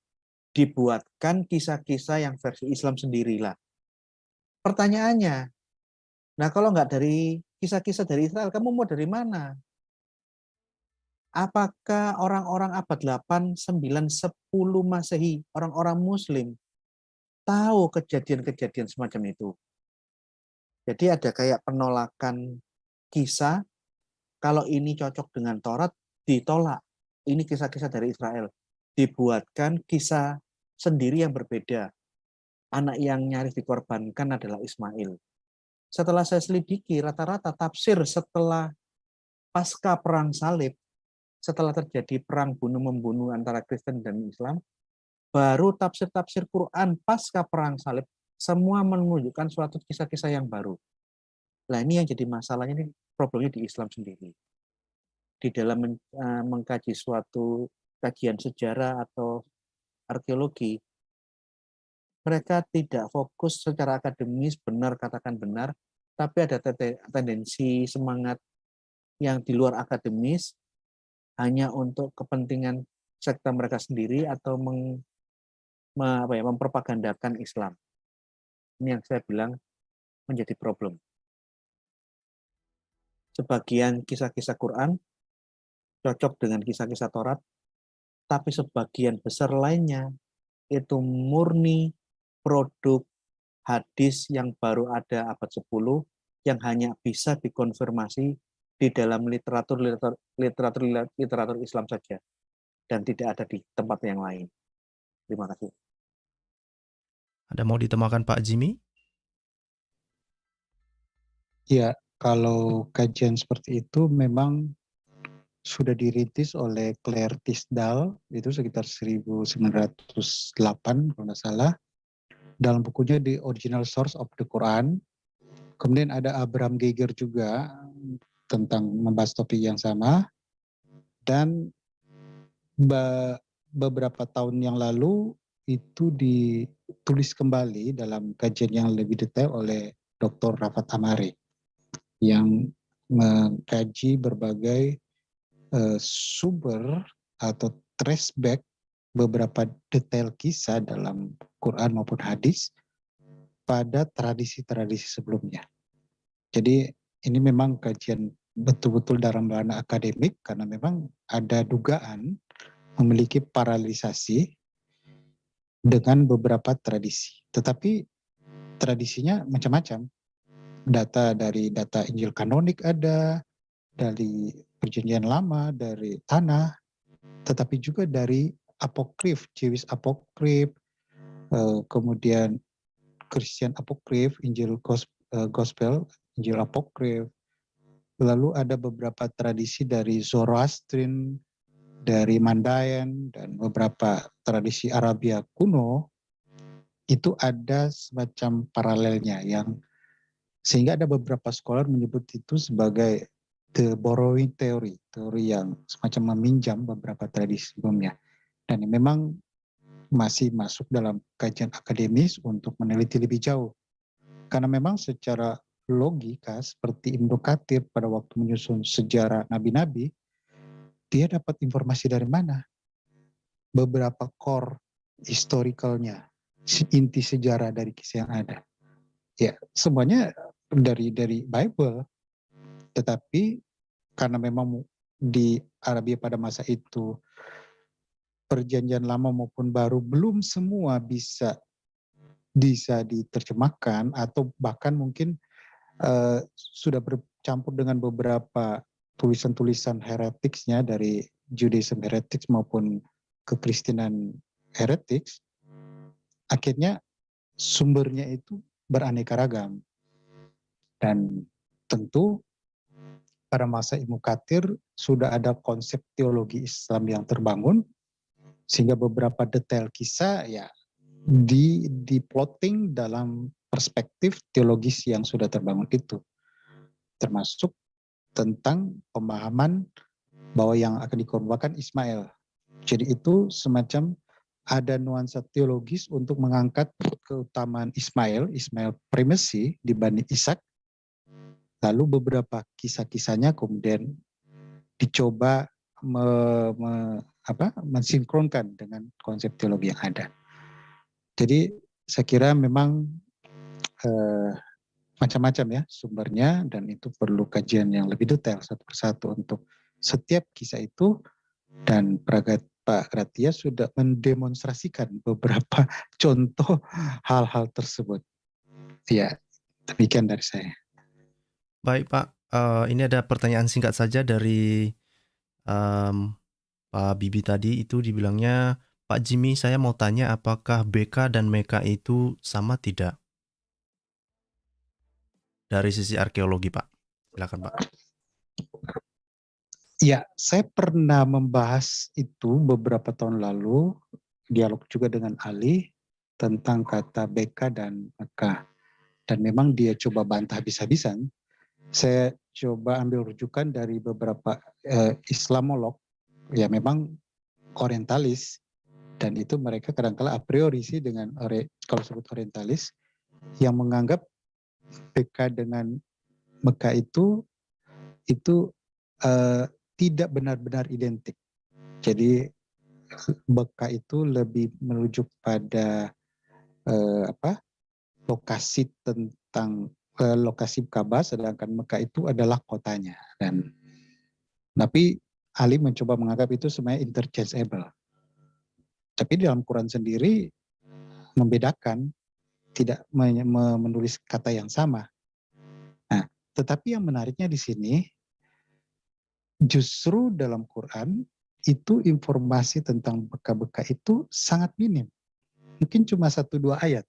dibuatkan kisah-kisah yang versi Islam sendirilah. Pertanyaannya, nah kalau nggak dari kisah-kisah dari Israel, kamu mau dari mana? Apakah orang-orang abad 8, 9, 10 Masehi, orang-orang Muslim, tahu kejadian-kejadian semacam itu? Jadi ada kayak penolakan kisah, kalau ini cocok dengan Taurat, ditolak. Ini kisah-kisah dari Israel. Dibuatkan kisah sendiri yang berbeda. Anak yang nyaris dikorbankan adalah Ismail. Setelah saya selidiki, rata-rata tafsir setelah pasca perang salib, setelah terjadi perang bunuh-membunuh antara Kristen dan Islam, baru tafsir-tafsir Quran pasca perang salib, semua menunjukkan suatu kisah-kisah yang baru. Nah ini yang jadi masalahnya, ini problemnya di Islam sendiri. Di dalam mengkaji suatu kajian sejarah atau arkeologi, mereka tidak fokus secara akademis, benar katakan benar, tapi ada tendensi semangat yang di luar akademis, hanya untuk kepentingan sekte mereka sendiri atau mempropagandakan Islam. Ini yang saya bilang menjadi problem. Sebagian kisah-kisah Quran cocok dengan kisah-kisah Taurat, tapi sebagian besar lainnya itu murni produk hadis yang baru ada abad 10 yang hanya bisa dikonfirmasi di dalam literatur Islam saja dan tidak ada di tempat yang lain. Terima kasih. Ada mau ditambahkan Pak Jimmy? Ya, kalau kajian seperti itu memang sudah dirintis oleh Claire Tisdale, itu sekitar 1908 kalau nggak salah, dalam bukunya The Original Source of the Quran. Kemudian ada Abraham Geiger juga tentang membahas topik yang sama. Dan beberapa tahun yang lalu itu ditulis kembali dalam kajian yang lebih detail oleh Dr. Rafat Amari yang mengkaji berbagai sumber atau traceback beberapa detail kisah dalam Quran maupun hadis pada tradisi-tradisi sebelumnya. Jadi ini memang kajian betul-betul dalam ranah akademik karena memang ada dugaan memiliki paralelisasi dengan beberapa tradisi. Tetapi tradisinya macam-macam. Dari data Injil kanonik ada, dari Perjanjian Lama, dari Tanah, tetapi juga dari apokrif, Jewish apokrif, kemudian Christian apokrif, Injil Gospel, Injil apokrif. Lalu ada beberapa tradisi dari Zoroastrian, dari Mandaean, dan beberapa tradisi Arabia kuno. Itu ada semacam paralelnya yang sehingga ada beberapa scholar menyebut itu sebagai the borrowing theory, teori yang semacam meminjam beberapa tradisi sebelumnya. Dan memang masih masuk dalam kajian akademis untuk meneliti lebih jauh. Karena memang secara logika seperti Ibnu Katsir pada waktu menyusun sejarah nabi-nabi, dia dapat informasi dari mana? Beberapa core historicalnya, inti sejarah dari kisah yang ada. Ya, semuanya dari Bible. Tetapi karena memang di Arabia pada masa itu Perjanjian Lama maupun Baru belum semua bisa diterjemahkan atau bahkan mungkin sudah bercampur dengan beberapa tulisan-tulisan hereticsnya dari Judaism heretics maupun kekristenan heretics, akhirnya sumbernya itu beraneka ragam. Dan tentu pada masa Ibnu Katsir sudah ada konsep teologi Islam yang terbangun, sehingga beberapa detail kisah ya di-plotting dalam perspektif teologis yang sudah terbangun itu. Termasuk tentang pemahaman bahwa yang akan dikorbankan Ismail. Jadi itu semacam ada nuansa teologis untuk mengangkat keutamaan Ismail primacy dibanding Ishak. Lalu beberapa kisah-kisahnya kemudian dicoba mensinkronkan dengan konsep teologi yang ada. Jadi saya kira memang macam-macam ya sumbernya, dan itu perlu kajian yang lebih detail satu persatu untuk setiap kisah itu. Dan Pak Gratia sudah mendemonstrasikan beberapa contoh hal-hal tersebut. Ya, demikian dari saya. Baik Pak, ini ada pertanyaan singkat saja dari Pak Bibi tadi, itu dibilangnya, Pak Jimmy, saya mau tanya apakah BK dan Meka itu sama tidak? Dari sisi arkeologi Pak, silakan Pak. Ya, saya pernah membahas itu beberapa tahun lalu, dialog juga dengan Ali tentang kata BK dan Meka. Dan memang dia coba bantah habis-habisan. Saya coba ambil rujukan dari beberapa Islamolog, ya memang orientalis, dan itu mereka kadang-kala a priori sih dengan kalau sebut orientalis, yang menganggap BK dengan Meka itu tidak benar-benar identik. Jadi Meka itu lebih merujuk pada lokasi tentang lokasi Ka'bah, sedangkan Mekah itu adalah kotanya. Dan tapi Ali mencoba menganggap itu sebenarnya interchangeable. Tapi di dalam Quran sendiri membedakan, tidak menulis kata yang sama. Nah, tetapi yang menariknya di sini justru dalam Quran itu informasi tentang Mekah itu sangat minim. Mungkin cuma 1-2 ayat.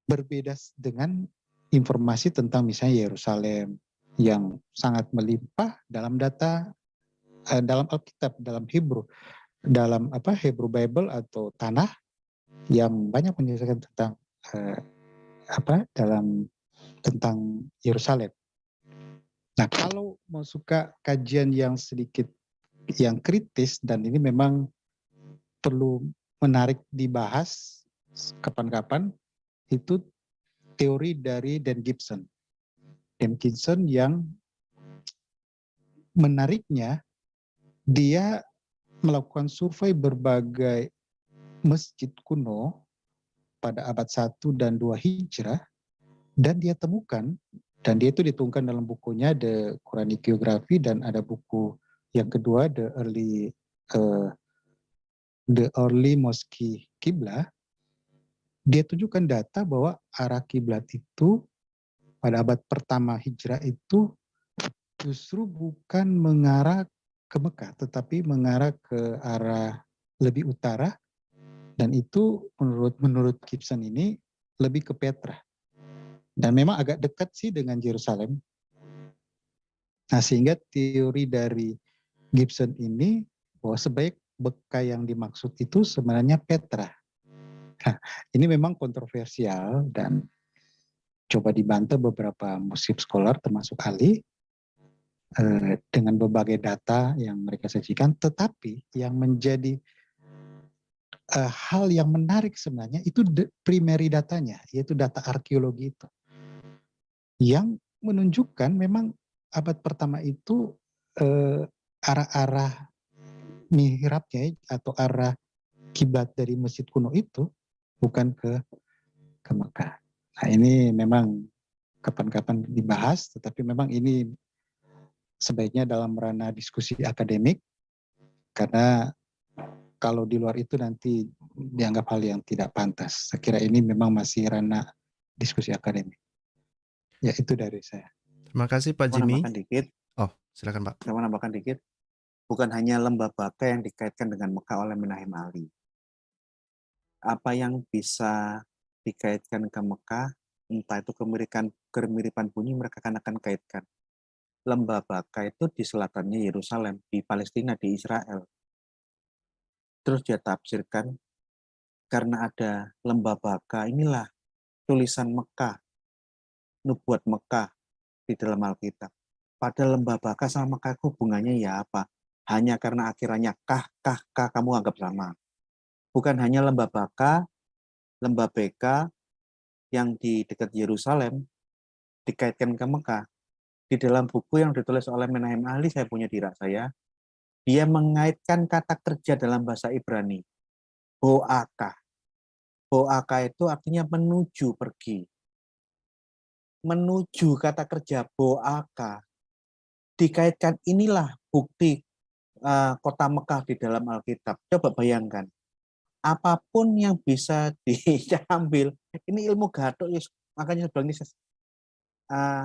Berbeda dengan informasi tentang misalnya Yerusalem yang sangat melimpah dalam data dalam Alkitab, dalam Hebrew, dalam Hebrew Bible atau Tanah, yang banyak menjelaskan tentang tentang Yerusalem. Nah, kalau mau suka kajian yang sedikit yang kritis, dan ini memang perlu menarik dibahas kapan-kapan, itu teori dari Dan Gibson. Dan Gibson yang menariknya, dia melakukan survei berbagai masjid kuno pada abad 1 dan 2 Hijrah, dan dia temukan, dan dia itu dituangkan dalam bukunya The Quranic Geography, dan ada buku yang kedua The Early Mosque Qibla. Dia tunjukkan data bahwa arah kiblat itu pada abad pertama Hijrah itu justru bukan mengarah ke Mekah, tetapi mengarah ke arah lebih utara, dan itu menurut Gibson ini lebih ke Petra. Dan memang agak dekat sih dengan Yerusalem. Nah, sehingga teori dari Gibson ini bahwa sebaik Mekah yang dimaksud itu sebenarnya Petra. Nah, ini memang kontroversial dan coba dibantah beberapa Muslim scholar termasuk Ali dengan berbagai data yang mereka sajikan, tetapi yang menjadi hal yang menarik sebenarnya itu primary datanya, yaitu data arkeologi itu, yang menunjukkan memang abad pertama itu arah-arah mihrabnya atau arah kiblat dari masjid kuno itu bukan ke Mekah. Nah, ini memang kapan-kapan dibahas, tetapi memang ini sebaiknya dalam ranah diskusi akademik, karena kalau di luar itu nanti dianggap hal yang tidak pantas. Saya kira ini memang masih ranah diskusi akademik. Ya, itu dari saya. Terima kasih Pak Mau Jimmy. nambahkan dikit, Oh, silakan Pak. saya mau nambahkan dikit. Bukan hanya lembah Baka yang dikaitkan dengan Mekah oleh Menahem Ali. Apa yang bisa dikaitkan ke Mekah, entah itu kemiripan bunyi, mereka akan kaitkan. Lembah Baka itu di selatannya Yerusalem, di Palestina, di Israel. Terus dia tafsirkan, karena ada lembah Baka, inilah tulisan Mekah, nubuat Mekah di dalam Alkitab. Padahal lembah Baka sama Mekah hubungannya ya apa? Hanya karena akhirannya kah, kamu anggap sama. Bukan hanya lembah Baka, lembah Beka yang di dekat Yerusalem dikaitkan ke Mekah. Di dalam buku yang ditulis oleh Menahem Ali, saya punya di rak saya, dia mengaitkan kata kerja dalam bahasa Ibrani, bo'aka. Bo'aka itu artinya menuju, pergi. Menuju, kata kerja bo'aka. Dikaitkan, inilah bukti kota Mekah di dalam Alkitab. Coba bayangkan, apapun yang bisa diambil, ini ilmu gaduh, makanya saya bilang ini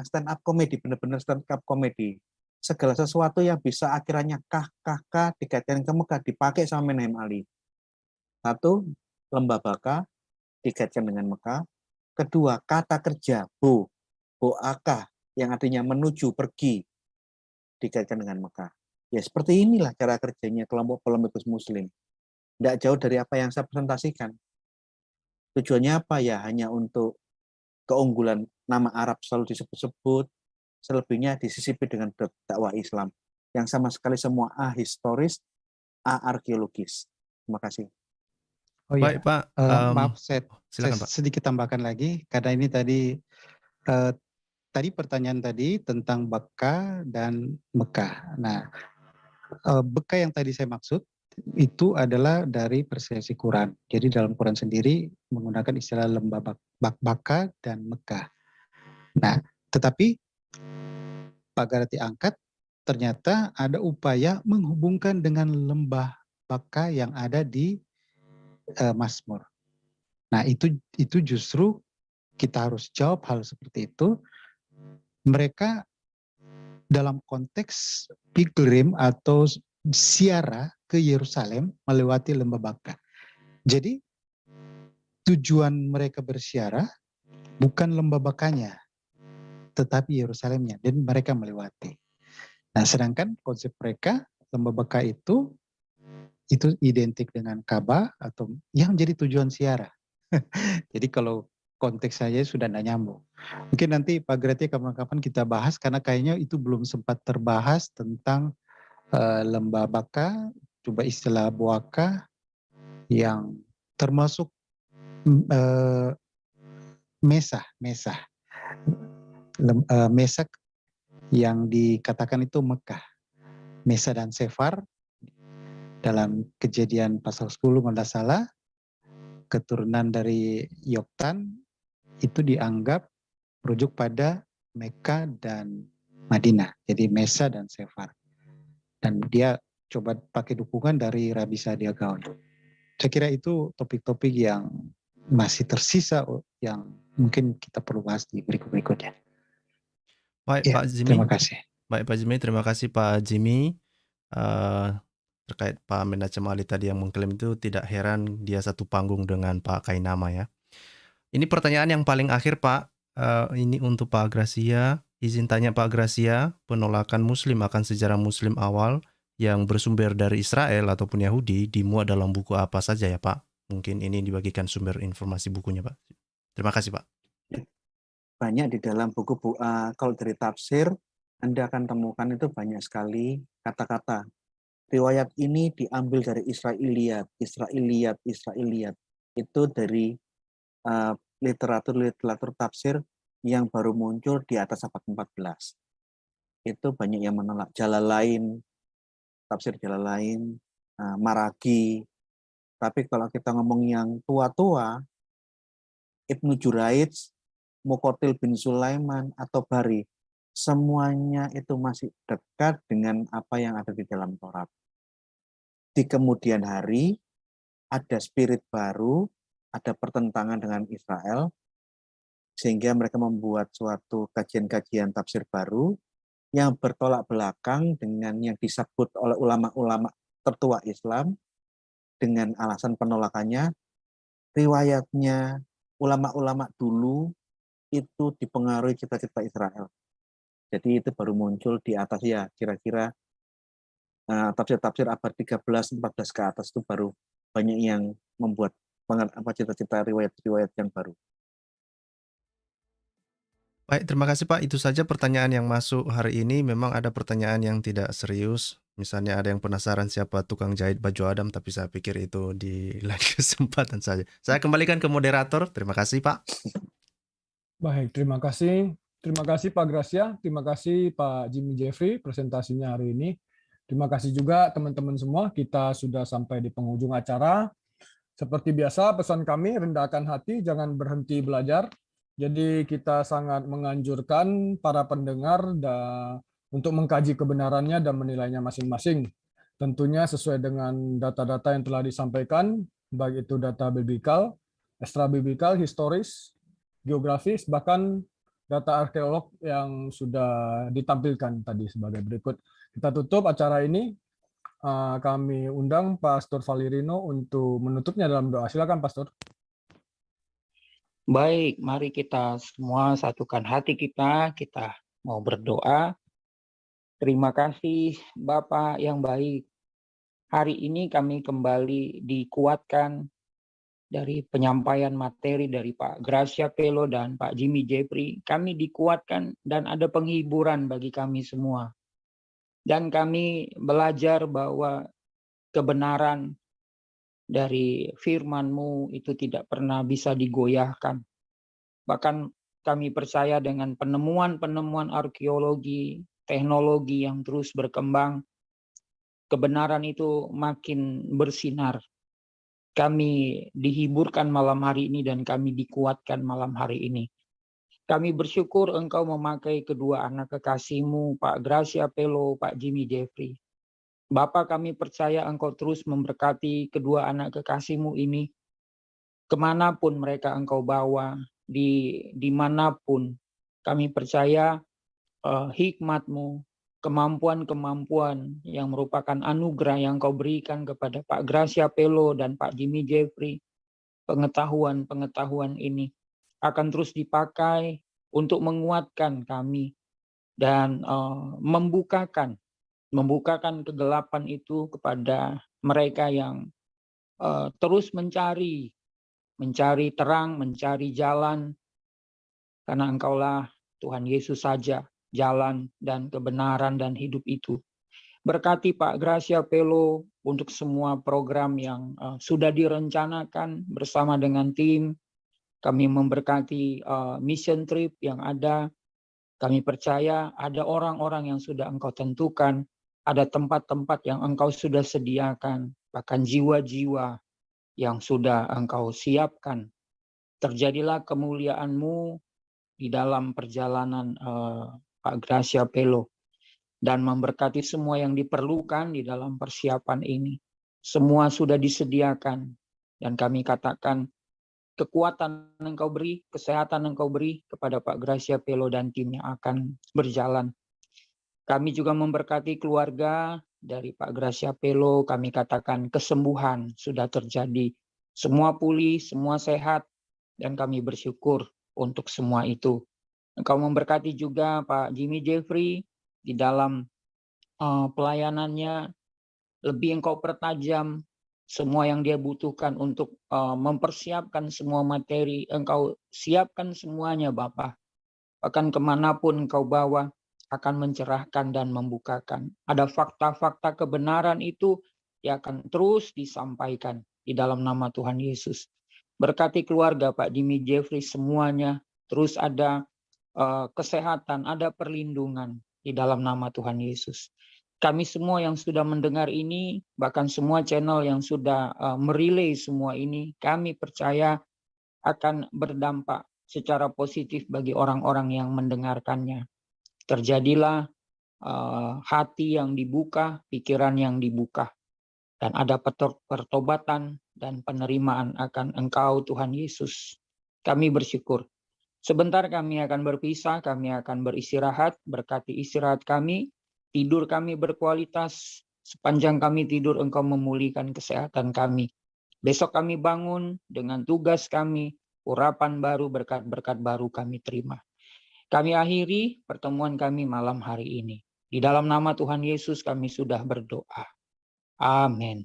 stand up comedy, benar-benar stand up comedy. Segala sesuatu yang bisa akhirannya kah dikaitkan ke Mekah, dipakai sama Menahem Ali. Satu, lembah Baka dikaitkan dengan Mekah. Kedua, kata kerja bo'aka yang artinya menuju, pergi, dikaitkan dengan Mekah. Ya seperti inilah cara kerjanya kelompok polemikus Muslim. Tidak jauh dari apa yang saya presentasikan. Tujuannya apa ya? Hanya untuk keunggulan nama Arab selalu disebut-sebut, selebihnya disisipi dengan dakwah Islam yang sama sekali semua historis, arkeologis. Terima kasih. Oh iya, Baik Pak. maaf saya Silakan Pak. sedikit tambahkan lagi, karena ini tadi pertanyaan tadi tentang Baka dan Mekah. Nah, Beka yang tadi saya maksud itu adalah dari persepsi Quran. Jadi dalam Quran sendiri menggunakan istilah lembah Baka dan Mekah. Nah, tetapi Pak Garati angkat ternyata ada upaya menghubungkan dengan lembah Baka yang ada di Mazmur. Nah, itu justru kita harus jawab hal seperti itu. Mereka dalam konteks pilgrim atau ziarah ke Yerusalem melewati lembah Baka. Jadi tujuan mereka berziarah bukan lembah Bakanya, tetapi Yerusalemnya, dan mereka melewati. Nah, sedangkan konsep mereka lembah Baka itu identik dengan Ka'bah atau yang jadi tujuan ziarah. Jadi kalau konteks saya sudah tidak nyambung. Mungkin nanti Pak Grati kapan-kapan kita bahas, karena kayaknya itu belum sempat terbahas tentang lembah Baka, coba istilah Boaka yang termasuk Mesah yang dikatakan itu Mekah. Mesa dan Sefar dalam Kejadian pasal 10 kalau tidak salah, keturunan dari Yoktan itu dianggap merujuk pada Mekah dan Madinah, jadi Mesa dan Sefar. Dan dia coba pakai dukungan dari Rabi Sadia Gaon. Saya kira itu topik-topik yang masih tersisa yang mungkin kita perlu bahas di berikut-berikutnya. Baik, Ya, Pak Jimmy. terima kasih. Baik, Pak Jimmy. Terima kasih, Pak Jimmy. Terkait Pak Menacem Ali tadi yang mengklaim itu, tidak heran dia satu panggung dengan Pak Kainama ya. Ini pertanyaan yang paling akhir, Pak. Ini untuk Pak Gracia. Izin tanya Pak Gracia, penolakan Muslim akan sejarah Muslim awal yang bersumber dari Israel ataupun Yahudi dimuat dalam buku apa saja ya Pak? Mungkin ini dibagikan sumber informasi bukunya Pak. Terima kasih Pak. Banyak di dalam buku, kalau dari tafsir, Anda akan temukan itu banyak sekali kata-kata. Riwayat ini diambil dari Israiliyat. Itu dari literatur tafsir yang baru muncul di atas abad 14. Itu banyak yang menolak. Jalalain, tafsir Jalalain, Maragi. Tapi kalau kita ngomong yang tua-tua, Ibnu Juraij, Muqatil bin Sulaiman, atau Bari, semuanya itu masih dekat dengan apa yang ada di dalam Taurat. Di kemudian hari, ada spirit baru, ada pertentangan dengan Israel, sehingga mereka membuat suatu kajian-kajian tafsir baru yang bertolak belakang dengan yang disebut oleh ulama-ulama tertua Islam. Dengan alasan penolakannya, riwayatnya ulama-ulama dulu itu dipengaruhi cita-cita Israel. Jadi itu baru muncul di atas ya, kira-kira tafsir-tafsir abad 13-14 ke atas itu baru banyak yang membuat cita-cita riwayat-riwayat yang baru. Baik, terima kasih Pak. Itu saja pertanyaan yang masuk hari ini. Memang ada pertanyaan yang tidak serius. Misalnya ada yang penasaran siapa tukang jahit baju Adam, tapi saya pikir itu di lain kesempatan saja. Saya kembalikan ke moderator. Terima kasih Pak. Baik, terima kasih. Terima kasih Pak Gracia, terima kasih Pak Jimmy Jeffrey presentasinya hari ini. Terima kasih juga teman-teman semua, kita sudah sampai di penghujung acara. Seperti biasa, pesan kami, rendahkan hati, jangan berhenti belajar. Jadi kita sangat menganjurkan para pendengar untuk mengkaji kebenarannya dan menilainya masing-masing. Tentunya sesuai dengan data-data yang telah disampaikan, baik itu data biblikal, ekstra biblikal, historis, geografis, bahkan data arkeolog yang sudah ditampilkan tadi sebagai berikut. Kita tutup acara ini. Kami undang Pastor Valerino untuk menutupnya dalam doa. Silakan Pastor. Baik, mari kita semua satukan hati kita mau berdoa. Terima kasih Bapak yang baik. Hari ini kami kembali dikuatkan dari penyampaian materi dari Pak Gracia Pelo dan Pak Jimmy Jeffrey. Kami dikuatkan dan ada penghiburan bagi kami semua. Dan kami belajar bahwa kebenaran dari firman-Mu itu tidak pernah bisa digoyahkan. Bahkan kami percaya dengan penemuan-penemuan arkeologi, teknologi yang terus berkembang, kebenaran itu makin bersinar. Kami dihiburkan malam hari ini dan kami dikuatkan malam hari ini. Kami bersyukur Engkau memakai kedua anak kekasih-Mu, Pak Gracia Pelo, Pak Jimmy Jeffrey. Bapa, kami percaya Engkau terus memberkati kedua anak kekasih-Mu ini. Kemanapun mereka Engkau bawa, dimanapun. Kami percaya hikmat-Mu, kemampuan-kemampuan yang merupakan anugerah yang Engkau berikan kepada Pak Gracia Pelo dan Pak Jimmy Jeffrey. Pengetahuan-pengetahuan ini akan terus dipakai untuk menguatkan kami dan membukakan kegelapan itu kepada mereka yang terus mencari terang, mencari jalan, karena Engkaulah Tuhan Yesus saja jalan dan kebenaran dan hidup itu. Berkati Pak Gracia Pelo untuk semua program yang sudah direncanakan bersama dengan tim. Kami memberkati mission trip yang ada. Kami percaya ada orang-orang yang sudah Engkau tentukan ada tempat-tempat yang Engkau sudah sediakan, bahkan jiwa-jiwa yang sudah Engkau siapkan. Terjadilah kemuliaan-Mu di dalam perjalanan Pak Gracia Pelo, dan memberkati semua yang diperlukan di dalam persiapan ini. Semua sudah disediakan, dan kami katakan kekuatan Engkau beri, kesehatan Engkau beri kepada Pak Gracia Pelo dan tim yang akan berjalan. Kami juga memberkati keluarga dari Pak Gracia Pelo, kami katakan kesembuhan sudah terjadi. Semua pulih, semua sehat, dan kami bersyukur untuk semua itu. Engkau memberkati juga Pak Jimmy Jeffrey di dalam pelayanannya, lebih Engkau pertajam semua yang dia butuhkan untuk mempersiapkan semua materi. Engkau siapkan semuanya Bapa. Bahkan kemanapun Engkau bawa akan mencerahkan dan membukakan. Ada fakta-fakta kebenaran itu yang akan terus disampaikan di dalam nama Tuhan Yesus. Berkati keluarga Pak Jimmy Jeffrey semuanya, terus ada kesehatan, ada perlindungan di dalam nama Tuhan Yesus. Kami semua yang sudah mendengar ini, bahkan semua channel yang sudah merelay semua ini, kami percaya akan berdampak secara positif bagi orang-orang yang mendengarkannya. Terjadilah hati yang dibuka, pikiran yang dibuka, dan ada pertobatan dan penerimaan akan Engkau Tuhan Yesus. Kami bersyukur. Sebentar kami akan berpisah, kami akan beristirahat, berkati istirahat kami, tidur kami berkualitas, sepanjang kami tidur Engkau memulihkan kesehatan kami. Besok kami bangun dengan tugas kami, urapan baru, berkat-berkat baru kami terima. Kami akhiri pertemuan kami malam hari ini. Di dalam nama Tuhan Yesus kami sudah berdoa. Amin.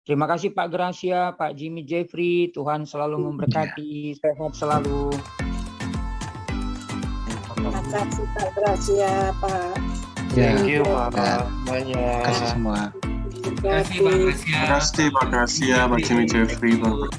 Terima kasih Pak Gracia, Pak Jimmy Jeffrey, Tuhan selalu memberkati, sehat selalu. Terima kasih Pak Gracia, Pak. Ya, Thank you, ya. Pak. Banyak. Terima kasih semua. Terima kasih. Terima kasih Pak Gracia, Pak Jimmy Jeffrey, Bapak.